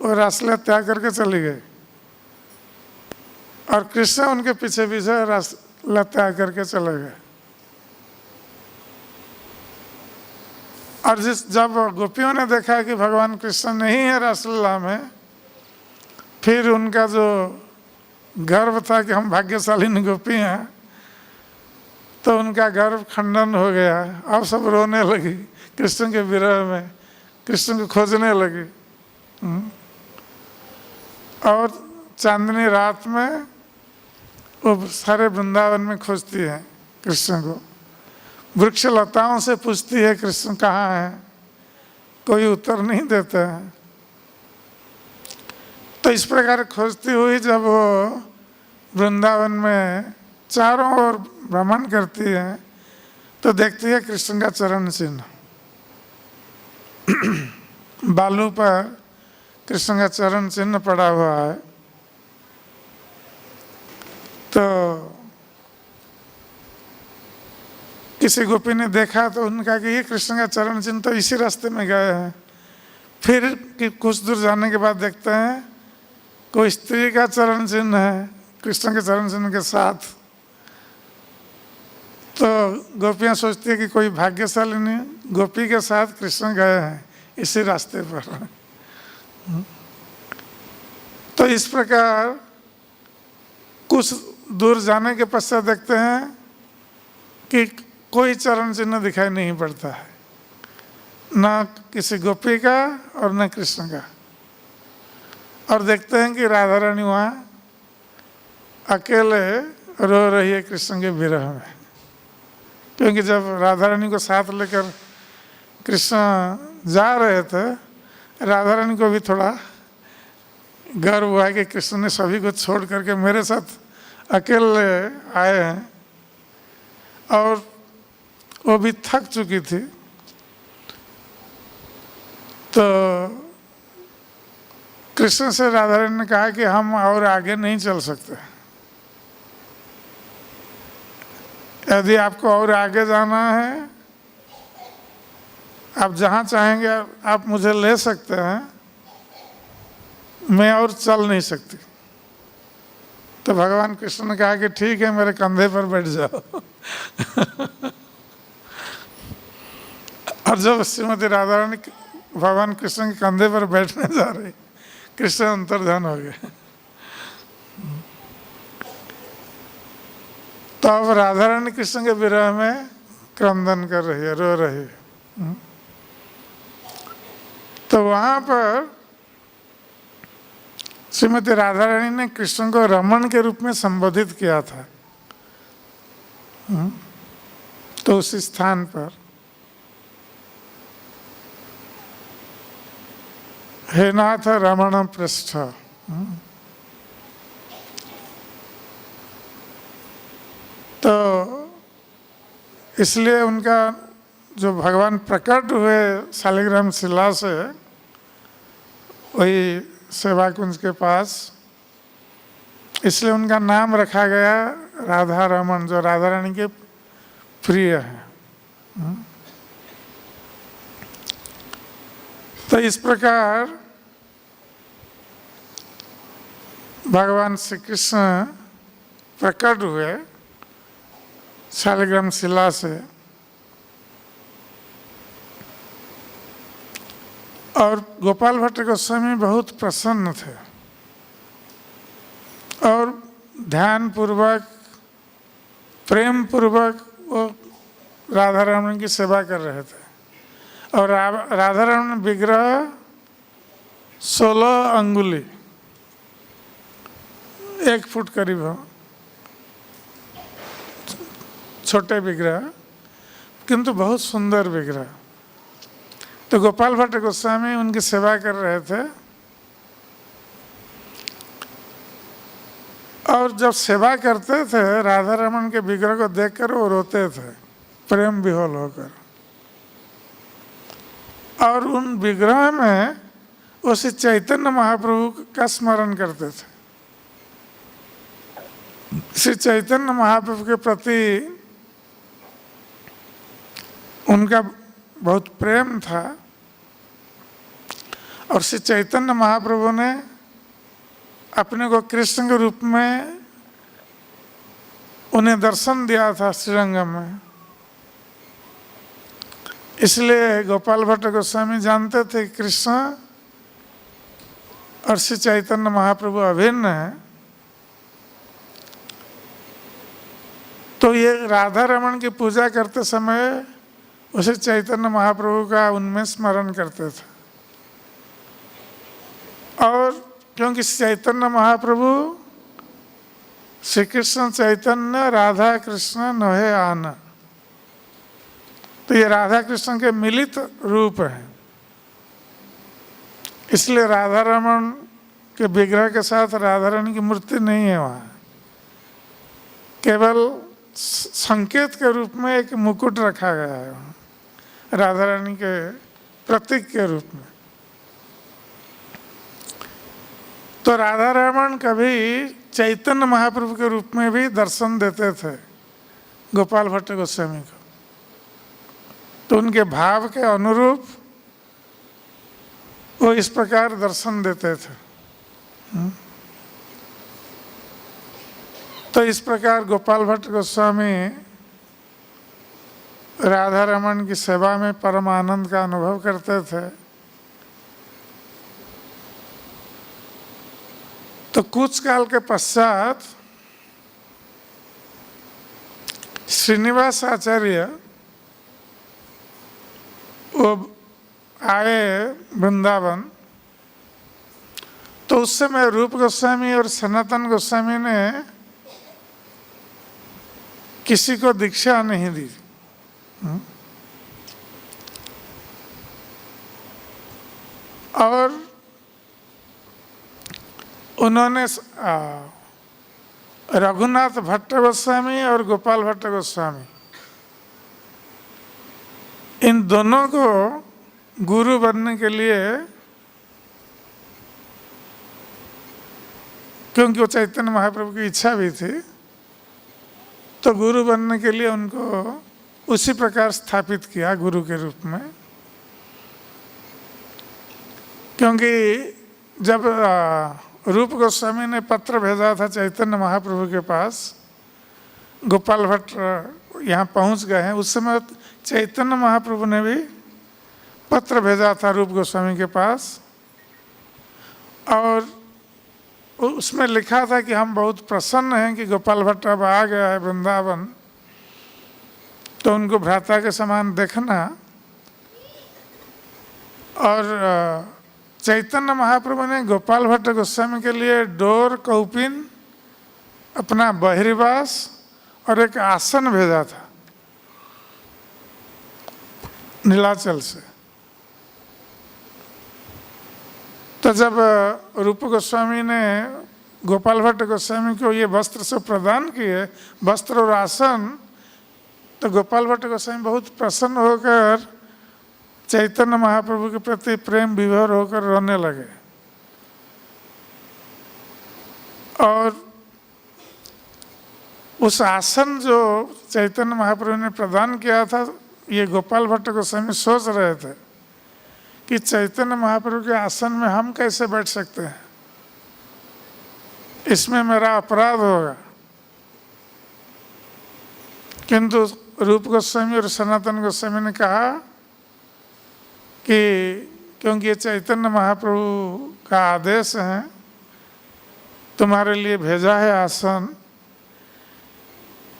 S1: वो रासलीला त्याग करके चली गई और कृष्ण उनके पीछे पीछे रासलीला त्याग करके चले गए। और जब गोपियों ने देखा कि भगवान कृष्ण नहीं है रासलीला में, फिर उनका जो गर्व था कि हम भाग्यशालिनी गोपी हैं, तो उनका गर्व खंडन हो गया। अब सब रोने लगी कृष्ण के विरह में, कृष्ण को खोजने लगी। और चांदनी रात में वो सारे वृंदावन में खोजती है कृष्ण को, वृक्ष लताओं से पूछती है कृष्ण कहाँ है, कोई उत्तर नहीं देता है। तो इस प्रकार खोजती हुई जब वो वृंदावन में चारों ओर भ्रमण करती है, तो देखती है कृष्ण का चरण चिन्ह बालू पर कृष्ण का चरण चिन्ह पड़ा हुआ है। तो किसी गोपी ने देखा तो उनका कि ये कृष्ण का चरण चिन्ह तो इसी रास्ते में गए हैं। फिर कि कुछ दूर जाने के बाद देखते हैं कोई स्त्री का चरण चिन्ह है कृष्ण के चरण चिन्ह के साथ। तो गोपियाँ सोचती है कि कोई भाग्यशालिनी गोपी के साथ कृष्ण गए हैं इसी रास्ते पर। तो इस प्रकार कुछ दूर जाने के पश्चात देखते हैं कि कोई चरण चिन्ह दिखाई नहीं पड़ता है, न किसी गोपी का और न कृष्ण का। और देखते हैं कि राधा रानी वहाँ अकेले रो रही है कृष्ण के विरह में, क्योंकि जब राधा रानी को साथ लेकर कृष्ण जा रहे थे, राधा रानी को भी थोड़ा गर्व हुआ कि कृष्ण ने सभी को छोड़ करके मेरे साथ अकेले आए हैं। और वो भी थक चुकी थी। तो कृष्ण से राधा रानी ने कहा कि हम और आगे नहीं चल सकते, यदि आपको और आगे जाना है आप जहाँ चाहेंगे आप मुझे ले सकते हैं, मैं और चल नहीं सकती। तो भगवान कृष्ण ने कहा कि ठीक है मेरे कंधे पर बैठ जाओ। और जब श्रीमती राधा रानी भगवान कृष्ण के कंधे पर बैठने जा रही, कृष्ण अंतर्धान हो गए। तो अब राधा रानी कृष्ण के विरह में क्रंदन कर रही है, रो रही है। तो वहाँ पर श्रीमती राधा रानी ने कृष्ण को रमण के रूप में संबोधित किया था। तो उस स्थान पर हे नाथ रमण पृष्ठ, तो इसलिए उनका जो भगवान प्रकट हुए शालिग्राम शिला से वही सेवा कुंज के पास, इसलिए उनका नाम रखा गया राधा रमण, जो राधा रानी के प्रिय है। तो इस प्रकार भगवान श्री कृष्ण प्रकट हुए शालिग्राम शिला से, और गोपाल भट्ट गोस्वामी बहुत प्रसन्न थे और ध्यान पूर्वक प्रेम पूर्वक वो राधा रमण की सेवा कर रहे थे। और राधा रमण विग्रह 16 अंगुली 1 फुट करीब हो, छोटे विग्रह किंतु बहुत सुंदर विग्रह। तो गोपाल भट्ट गोस्वामी उनकी सेवा कर रहे थे, और जब सेवा करते थे राधा रमण के विग्रह को देखकर वो रोते थे प्रेम विह्वल होकर। और उन विग्रह में वो श्री चैतन्य महाप्रभु का स्मरण करते थे। श्री चैतन्य महाप्रभु के प्रति उनका बहुत प्रेम था और श्री चैतन्य महाप्रभु ने अपने को कृष्ण के रूप में उन्हें दर्शन दिया था श्रीरंगम में। इसलिए गोपाल भट्ट गोस्वामी जानते थे कि कृष्ण और श्री चैतन्य महाप्रभु अभिन्न है। तो ये राधा रमन की पूजा करते समय उसे चैतन्य महाप्रभु का उनमें स्मरण करते थे। और क्योंकि चैतन्य महाप्रभु श्री कृष्ण चैतन्य राधा कृष्ण नोहे आन, तो ये राधा कृष्ण के मिलित रूप है। इसलिए राधा रमन के विग्रह के साथ राधा रानी की मूर्ति नहीं है वहाँ, केवल संकेत के रूप में एक मुकुट रखा गया है वहाँ, राधा रानी के प्रतीक के रूप में। तो राधा रमन कभी चैतन्य महाप्रभु के रूप में भी दर्शन देते थे गोपाल भट्ट गोस्वामी को। तो उनके भाव के अनुरूप वो इस प्रकार दर्शन देते थे। तो इस प्रकार गोपाल भट्ट गोस्वामी राधा रमन की सेवा में परम आनंद का अनुभव करते थे। तो कुछ काल के पश्चात श्रीनिवास आचार्य वो आए वृंदावन। तो उस समय रूप गोस्वामी और सनातन गोस्वामी ने किसी को दीक्षा नहीं दी। और उन्होंने रघुनाथ भट्ट गोस्वामी और गोपाल भट्ट गोस्वामी इन दोनों को गुरु बनने के लिए, क्योंकि वो चैतन्य महाप्रभु की इच्छा भी थी, तो गुरु बनने के लिए उनको उसी प्रकार स्थापित किया गुरु के रूप में। क्योंकि जब रूप गोस्वामी ने पत्र भेजा था चैतन्य महाप्रभु के पास, गोपाल भट्ट यहाँ पहुँच गए हैं, उस समय चैतन्य महाप्रभु ने भी पत्र भेजा था रूप गोस्वामी के पास और उसमें लिखा था कि हम बहुत प्रसन्न हैं कि गोपाल भट्ट अब आ गया है वृंदावन, तो उनको भ्राता के समान देखना। और चैतन्य महाप्रभु ने गोपाल भट्ट गोस्वामी के लिए डोर कौपिन, अपना बहिर्वास और एक आसन भेजा था नीलाचल से। तो जब रूप गोस्वामी ने गोपाल भट्ट गोस्वामी को ये वस्त्र से प्रदान किए, वस्त्र और आसन, तो गोपाल भट्ट गोस्वामी बहुत प्रसन्न होकर चैतन्य महाप्रभु के प्रति प्रेम विभोर होकर रोने लगे। और उस आसन जो चैतन्य महाप्रभु ने प्रदान किया था, ये गोपाल भट्ट गोस्वामी सोच रहे थे कि चैतन्य महाप्रभु के आसन में हम कैसे बैठ सकते हैं, इसमें मेरा अपराध होगा। किंतु रूप गोस्वामी और सनातन गोस्वामी ने कहा कि क्योंकि ये चैतन्य महाप्रभु का आदेश है, तुम्हारे लिए भेजा है आसन,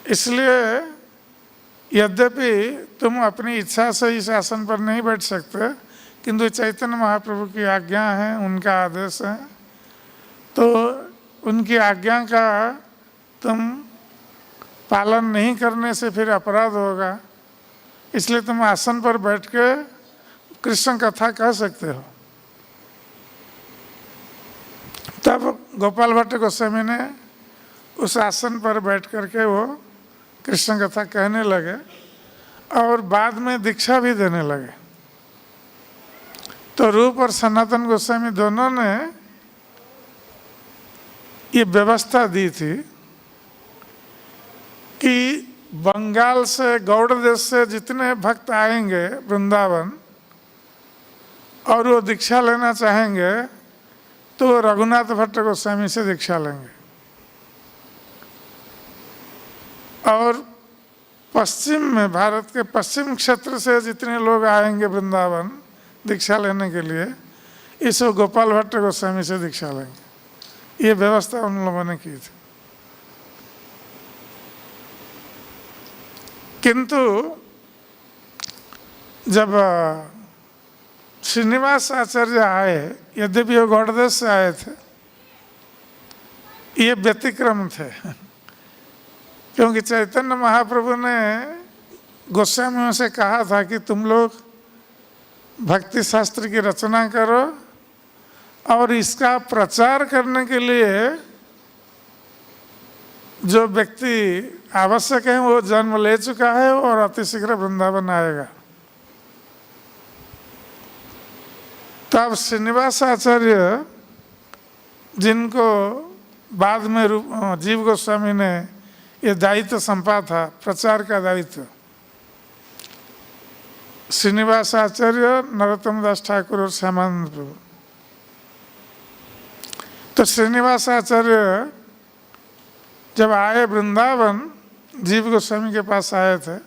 S1: इसलिए यद्यपि तुम अपनी इच्छा से इस आसन पर नहीं बैठ सकते, किंतु चैतन्य महाप्रभु की आज्ञा है, उनका आदेश है, तो उनकी आज्ञा का तुम पालन नहीं करने से फिर अपराध होगा, इसलिए तुम आसन पर बैठ के कृष्ण कथा कह सकते हो। तब गोपाल भट्ट गोस्वामी ने उस आसन पर बैठ करके वो कृष्ण कथा कहने लगे और बाद में दीक्षा भी देने लगे। तो तो रूप और सनातन गोस्वामी दोनों ने ये व्यवस्था दी थी कि बंगाल से गौड़ देश से जितने भक्त आएंगे वृंदावन और वो दीक्षा लेना चाहेंगे तो वो रघुनाथ भट्ट गोस्वामी से दीक्षा लेंगे। और पश्चिम में, भारत के पश्चिम क्षेत्र से जितने लोग आएंगे वृंदावन दीक्षा लेने के लिए, इस गोपाल भट्ट गोस्वामी से दीक्षा लेंगे। ये व्यवस्था उन लोगों ने की थी। किंतु जब श्रीनिवास आचार्य आए, यद्यपि वो गौड़देश से आए थे, ये व्यतिक्रम थे, क्योंकि चैतन्य महाप्रभु ने गोस्वामियों से कहा था कि तुम लोग भक्ति शास्त्र की रचना करो और इसका प्रचार करने के लिए जो व्यक्ति आवश्यक है वो जन्म ले चुका है और अतिशीघ्र वृंदावन आएगा। तो अब श्रीनिवास आचार्य, जिनको बाद में जीव गोस्वामी ने ये दायित्व सौंपा था, प्रचार का दायित्व, श्रीनिवास आचार्य, नरोत्तम दास ठाकुर और श्यामानंद प्रभु। तो श्रीनिवास आचार्य जब आए वृंदावन, जीव गोस्वामी के पास आए थे,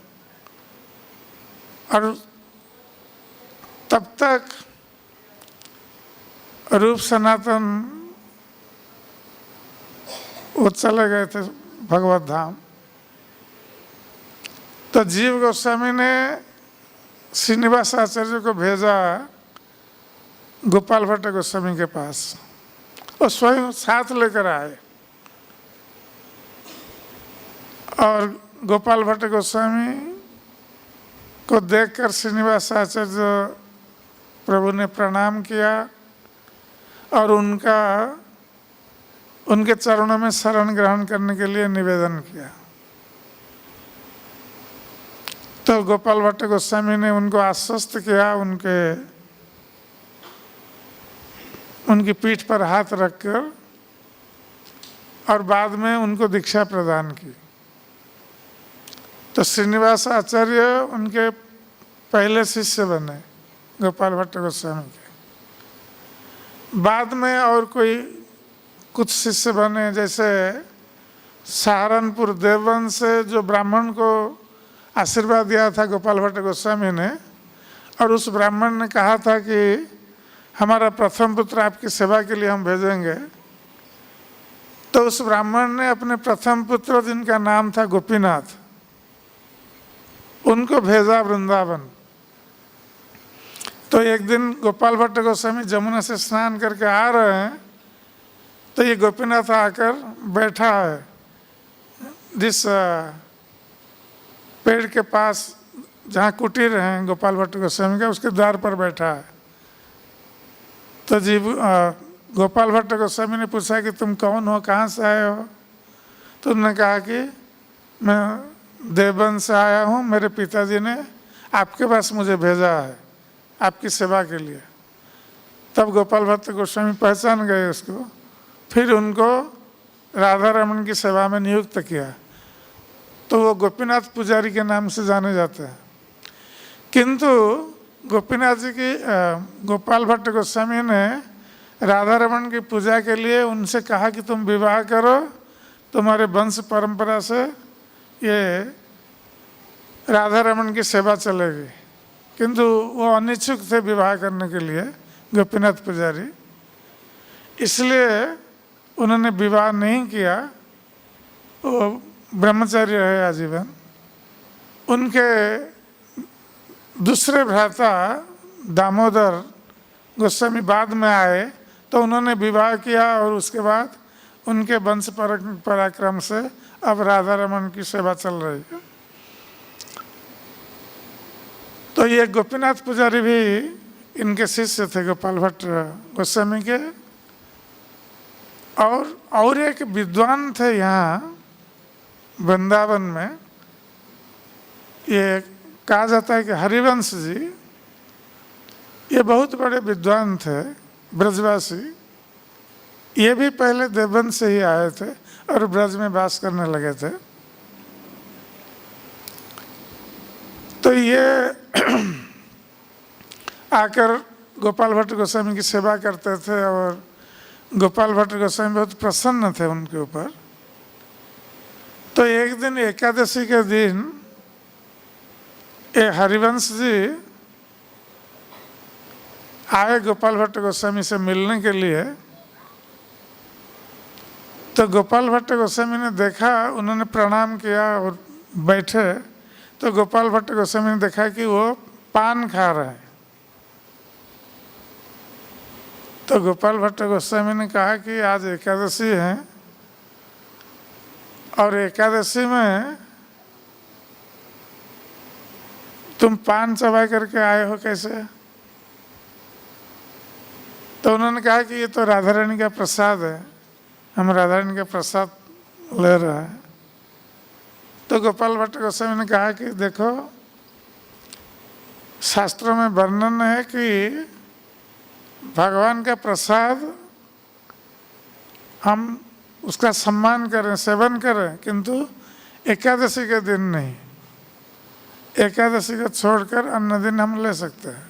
S1: और तब तक रूप सनातन वो चले गए थे भगवत धाम। तो जीव गोस्वामी ने श्रीनिवास आचार्य को भेजा गोपाल भट्ट गोस्वामी के पास, और स्वयं साथ लेकर आए। और गोपाल भट्ट गोस्वामी को देखकर श्रीनिवास आचार्य प्रभु ने प्रणाम किया और उनके चरणों में शरण ग्रहण करने के लिए निवेदन किया। तो गोपाल भट्ट गोस्वामी ने उनको आश्वस्त किया, उनकी पीठ पर हाथ रखकर, और बाद में उनको दीक्षा प्रदान की। तो श्रीनिवास आचार्य उनके पहले शिष्य बने गोपाल भट्ट गोस्वामी के। बाद में और कुछ शिष्य बने, जैसे सहारनपुर देववन से जो ब्राह्मण को आशीर्वाद दिया था गोपाल भट्ट गोस्वामी ने, और उस ब्राह्मण ने कहा था कि हमारा प्रथम पुत्र आपकी सेवा के लिए हम भेजेंगे। तो उस ब्राह्मण ने अपने प्रथम पुत्र, जिनका नाम था गोपीनाथ, उनको भेजा वृंदावन। तो एक दिन गोपाल भट्ट गोस्वामी जमुना से स्नान करके आ रहे हैं, तो ये गोपीनाथ आकर बैठा है जिस पेड़ के पास जहाँ कुटीर हैं गोपाल भट्ट गोस्वामी का, उसके द्वार पर बैठा है। तो गोपाल भट्ट गोस्वामी ने पूछा कि तुम कौन हो, कहाँ से आए हो? तो उन्होंने कहा कि मैं देवबंद से आया हूँ, मेरे पिताजी ने आपके पास मुझे भेजा है आपकी सेवा के लिए। तब गोपाल भट्ट गोस्वामी पहचान गए उसको, फिर उनको राधा रमन की सेवा में नियुक्त किया। तो वो गोपीनाथ पुजारी के नाम से जाने जाते हैं। किंतु गोपीनाथ जी की गोपाल भट्ट गोस्वामी ने राधा रमन की पूजा के लिए उनसे कहा कि तुम विवाह करो, तुम्हारे वंश परंपरा से ये राधा रमन की सेवा चलेगी। किंतु वो अनिच्छुक थे विवाह करने के लिए, गोपीनाथ पुजारी, इसलिए उन्होंने विवाह नहीं किया, वो ब्रह्मचारी रहे आजीवन। उनके दूसरे भ्राता दामोदर गोस्वामी बाद में आए, तो उन्होंने विवाह किया और उसके बाद उनके वंश पराक्रम से अब राधा रमन की सेवा चल रही है। तो ये गोपीनाथ पुजारी भी इनके शिष्य थे गोपाल भट्ट गोस्वामी के। और एक विद्वान थे यहाँ वृंदावन में, ये कहा जाता है कि हरिवंश जी, ये बहुत बड़े विद्वान थे ब्रजवासी। ये भी पहले देवबंद से ही आए थे और ब्रज में वास करने लगे थे। तो ये आकर गोपाल भट्ट गोस्वामी की सेवा करते थे और गोपाल भट्ट गोस्वामी बहुत प्रसन्न थे उनके ऊपर। तो एक दिन एकादशी के दिन ये हरिवंश जी आए गोपाल भट्ट गोस्वामी से मिलने के लिए। तो गोपाल भट्ट गोस्वामी ने देखा, उन्होंने प्रणाम किया और बैठे। तो गोपाल भट्ट गोस्वामी ने देखा कि वो पान खा रहे हैं। तो गोपाल भट्ट गोस्वामी ने कहा कि आज एकादशी है और एकादशी में तुम पान चबा करके आए हो कैसे? तो उन्होंने कहा कि ये तो राधा रानी का प्रसाद है, हम राधा रानी का प्रसाद ले रहे हैं। तो गोपाल भट्ट गोस्वामी ने कहा कि देखो, शास्त्रों में वर्णन है कि भगवान का प्रसाद हम उसका सम्मान करें, सेवन करें, किंतु एकादशी के दिन नहीं। एकादशी को छोड़कर अन्य दिन हम ले सकते हैं।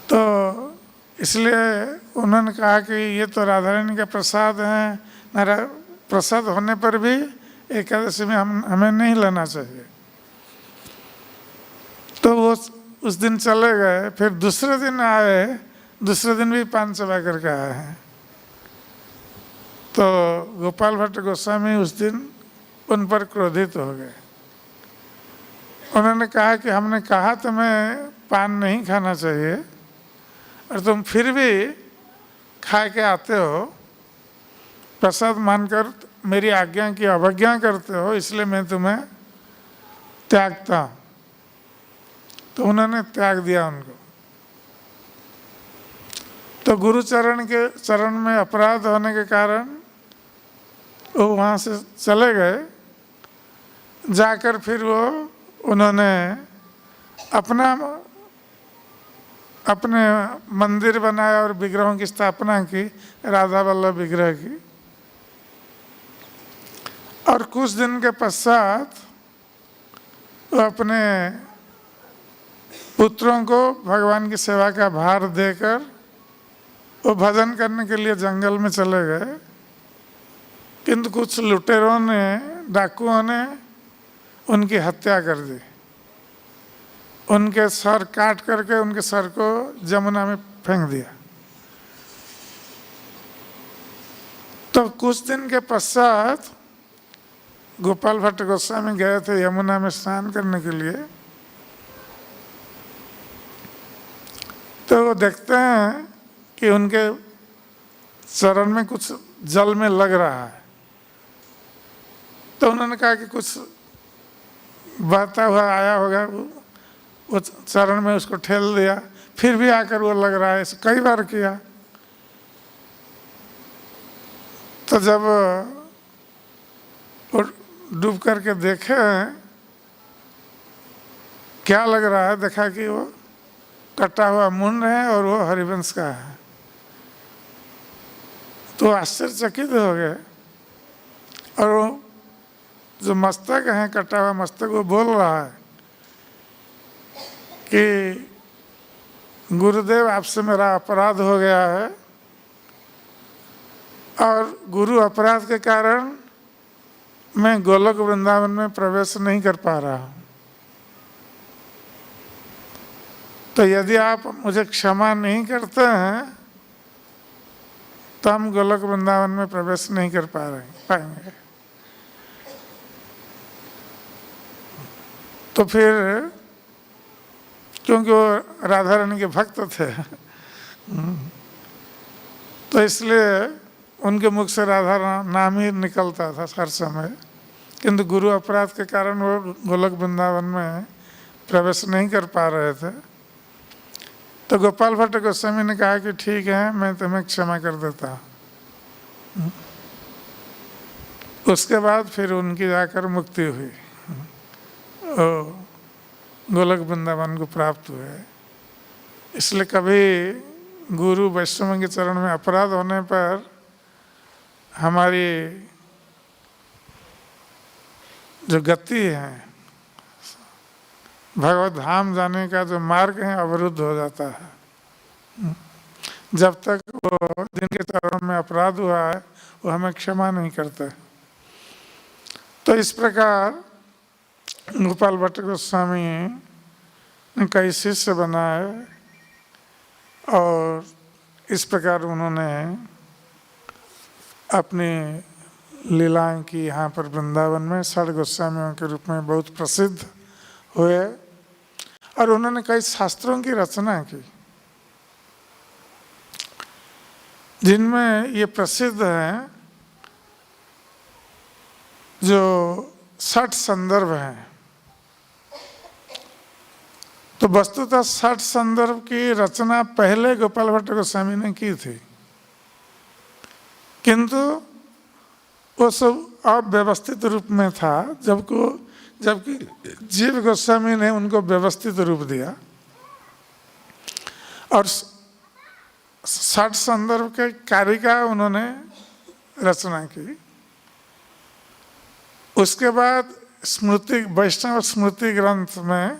S1: तो इसलिए उन्होंने कहा कि ये तो राधा रानी का प्रसाद है, मेरा प्रसाद होने पर भी एकादशी में हमें नहीं लेना चाहिए। तो वो उस दिन चले गए। फिर दूसरे दिन आए, दूसरे दिन भी पान चबा करके आए हैं। तो गोपाल भट्ट गोस्वामी उस दिन उन पर क्रोधित हो गए। उन्होंने कहा कि हमने कहा तुम्हें पान नहीं खाना चाहिए और तुम फिर भी खा के आते हो, प्रसाद मानकर मेरी आज्ञा की अवज्ञा करते हो, इसलिए मैं तुम्हें त्यागता हूँ। तो उन्होंने त्याग दिया उनको। तो गुरु चरण में अपराध होने के कारण वो वहाँ से चले गए। जाकर फिर वो उन्होंने अपने मंदिर बनाया और विग्रहों की स्थापना की, राधा वल्लभ विग्रह की। और कुछ दिन के पश्चात वो अपने पुत्रों को भगवान की सेवा का भार देकर वो भजन करने के लिए जंगल में चले गए। किंतु कुछ लुटेरों ने, डाकुओं ने उनकी हत्या कर दी। उनके सर काट करके उनके सर को जमुना में फेंक दिया। तो कुछ दिन के पश्चात गोपाल भट्ट गोस्वामी गए थे यमुना में स्नान करने के लिए। तो वो देखते हैं कि उनके चरण में कुछ जल में लग रहा है। तो उन्होंने कहा कि कुछ बहता हुआ आया होगा, वो चरण में उसको ठेल दिया। फिर भी आकर वो लग रहा है। ऐसे कई बार किया। तो जब वो डूब करके देखे क्या लग रहा है, देखा कि वो कटा हुआ मुंड है और वो हरिवंश का है। तो आश्चर्यचकित हो गए। और वो जो मस्तक है, कटा हुआ मस्तक, वो बोल रहा है कि गुरुदेव, आपसे मेरा अपराध हो गया है और गुरु अपराध के कारण मैं गोलोक वृंदावन में प्रवेश नहीं कर पा रहा हूँ। तो यदि आप मुझे क्षमा नहीं करते हैं तो हम गोलोक वृंदावन में प्रवेश नहीं कर पाएंगे। तो फिर क्योंकि वो राधा रानी के भक्त थे तो इसलिए उनके मुख से राधा नाम ही निकलता था हर समय। किंतु गुरु अपराध के कारण वो गोलोक वृंदावन में प्रवेश नहीं कर पा रहे थे। तो गोपाल भट्ट गोस्वामी ने कहा कि ठीक है, मैं तुम्हें क्षमा कर देता हूँ। उसके बाद फिर उनकी जाकर मुक्ति हुई। गोलक वृंदावन को प्राप्त हुए। इसलिए कभी गुरु वैष्णव के चरण में अपराध होने पर हमारी जो गति है, भगवत धाम जाने का जो मार्ग है, अवरुद्ध हो जाता है। जब तक वो जिनके चरण में अपराध हुआ है वो हमें क्षमा नहीं करते। तो इस प्रकार गोपाल भट्ट गोस्वामी ने कई शिष्य बनाए और इस प्रकार उन्होंने अपनी लीलाएं की यहाँ पर वृंदावन में षड गोस्वामियों के रूप में बहुत प्रसिद्ध हुए। और उन्होंने कई शास्त्रों की रचना की जिनमें ये प्रसिद्ध हैं जो 60 संदर्भ हैं। तो वस्तुतः 60 संदर्भ की रचना पहले गोपाल भट्ट गोस्वामी ने की थी, किंतु वो सब अव्यवस्थित रूप में था, जबकि जीव गोस्वामी ने उनको व्यवस्थित रूप दिया और 60 संदर्भ के कारिका उन्होंने रचना की। उसके बाद स्मृति, वैष्णव स्मृति ग्रंथ में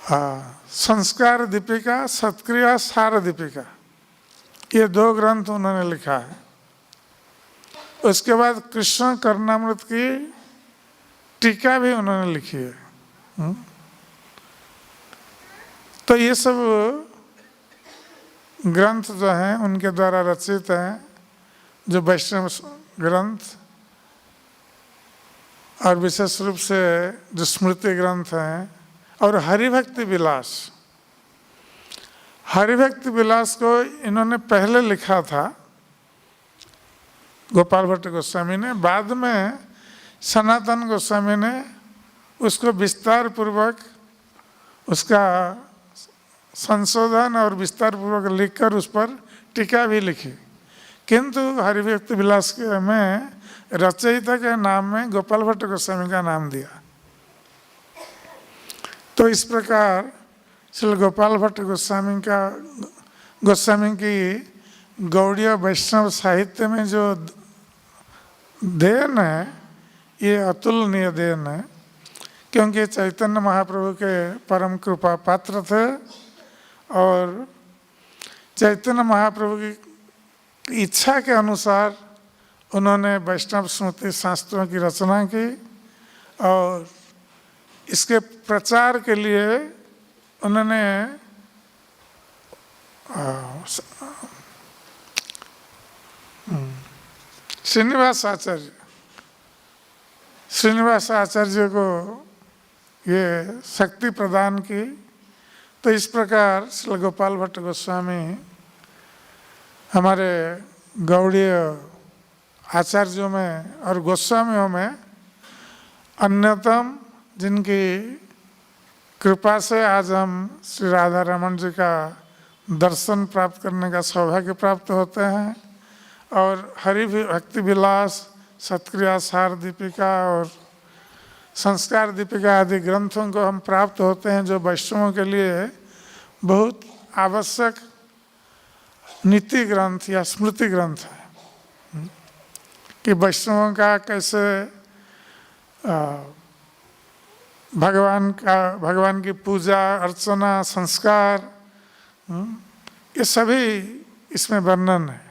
S1: संस्कार दीपिका, सत्क्रिया सार दीपिका, ये 2 ग्रंथ उन्होंने लिखा है। उसके बाद कृष्ण कर्णामृत की टीका भी उन्होंने लिखी है। तो ये सब ग्रंथ जो हैं उनके द्वारा रचित हैं, जो वैष्णव ग्रंथ और विशेष रूप से जो स्मृति ग्रंथ हैं। और हरिभक्ति विलास, हरिभक्ति विलास को इन्होंने पहले लिखा था गोपाल भट्ट गोस्वामी ने, बाद में सनातन गोस्वामी ने उसको विस्तार पूर्वक उसका संशोधन और विस्तार पूर्वक लिखकर उस पर टीका भी लिखी। किंतु हरिभक्ति विलास के में रचयिता के नाम में गोपाल भट्ट गोस्वामी का नाम दिया। तो इस प्रकार श्री गोपाल भट्ट गोस्वामी की गौड़ीय वैष्णव साहित्य में जो देन है, ये अतुलनीय देन है, क्योंकि चैतन्य महाप्रभु के परम कृपा पात्र थे और चैतन्य महाप्रभु की इच्छा के अनुसार उन्होंने वैष्णव स्मृति शास्त्रों की रचना की और इसके प्रचार के लिए उन्होंने श्रीनिवास आचार्य को ये शक्ति प्रदान की। तो इस प्रकार श्री गोपाल भट्ट गोस्वामी हमारे गौड़ीय आचार्यों में और गोस्वामियों में अन्यतम, जिनकी कृपा से आज हम श्री राधा रमन जी का दर्शन प्राप्त करने का सौभाग्य प्राप्त होते हैं और हरि भक्ति विलास, सत्क्रिया सार दीपिका और संस्कार दीपिका आदि ग्रंथों को हम प्राप्त होते हैं, जो वैष्णवों के लिए बहुत आवश्यक नीति ग्रंथ या स्मृति ग्रंथ है कि वैष्णवों का कैसे भगवान की पूजा अर्चना संस्कार, ये सभी इसमें वर्णन है।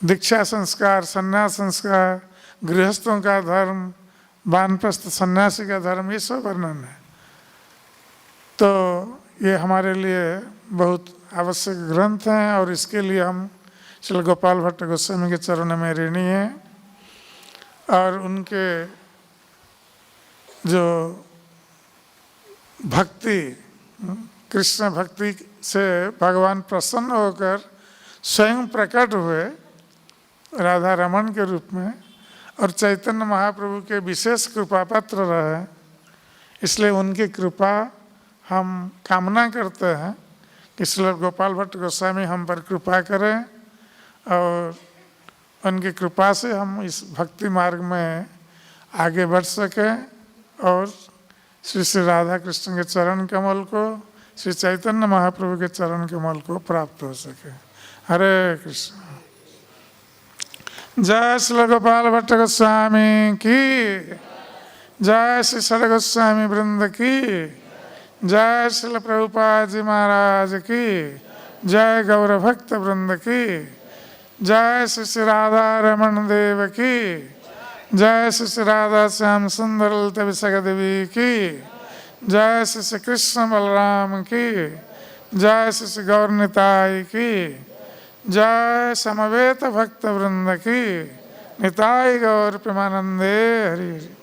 S1: दीक्षा संस्कार, संन्यास संस्कार, गृहस्थों का धर्म, वानप्रस्थ सन्यासी का धर्म, ये सब वर्णन है। तो ये हमारे लिए बहुत आवश्यक ग्रंथ हैं और इसके लिए हम श्री गोपाल भट्ट गोस्वामी के चरणों में ऋणी हैं और उनके जो भक्ति, कृष्ण भक्ति से भगवान प्रसन्न होकर स्वयं प्रकट हुए राधा रमन के रूप में और चैतन्य महाप्रभु के विशेष कृपा पात्र रहे, इसलिए उनकी कृपा हम कामना करते हैं कि श्री गोपाल भट्ट गोस्वामी हम पर कृपा करें और उनकी कृपा से हम इस भक्ति मार्ग में आगे बढ़ सकें और श्री श्री राधा कृष्ण के चरण कमल को, श्री चैतन्य महाप्रभु के चरण कमल को प्राप्त हो सके। हरे कृष्ण। जय श्री गोपाल भट्ट गोस्वामी की जय, श्री षड गोस्वामी वृंद की जय, श्रील प्रभुपाद जी महाराज की जय, गौर भक्त वृंद की जय, श्री श्री राधा रमन देव की जय, श्री श्री राधा श्याम सुंदर ललिता विशाखा देवी की जय, श्री श्री कृष्ण बलराम की जय, श्री श्री गौर निताई की जय, समवेत भक्त वृंद की निताई गौर प्रेमानंदे हरि।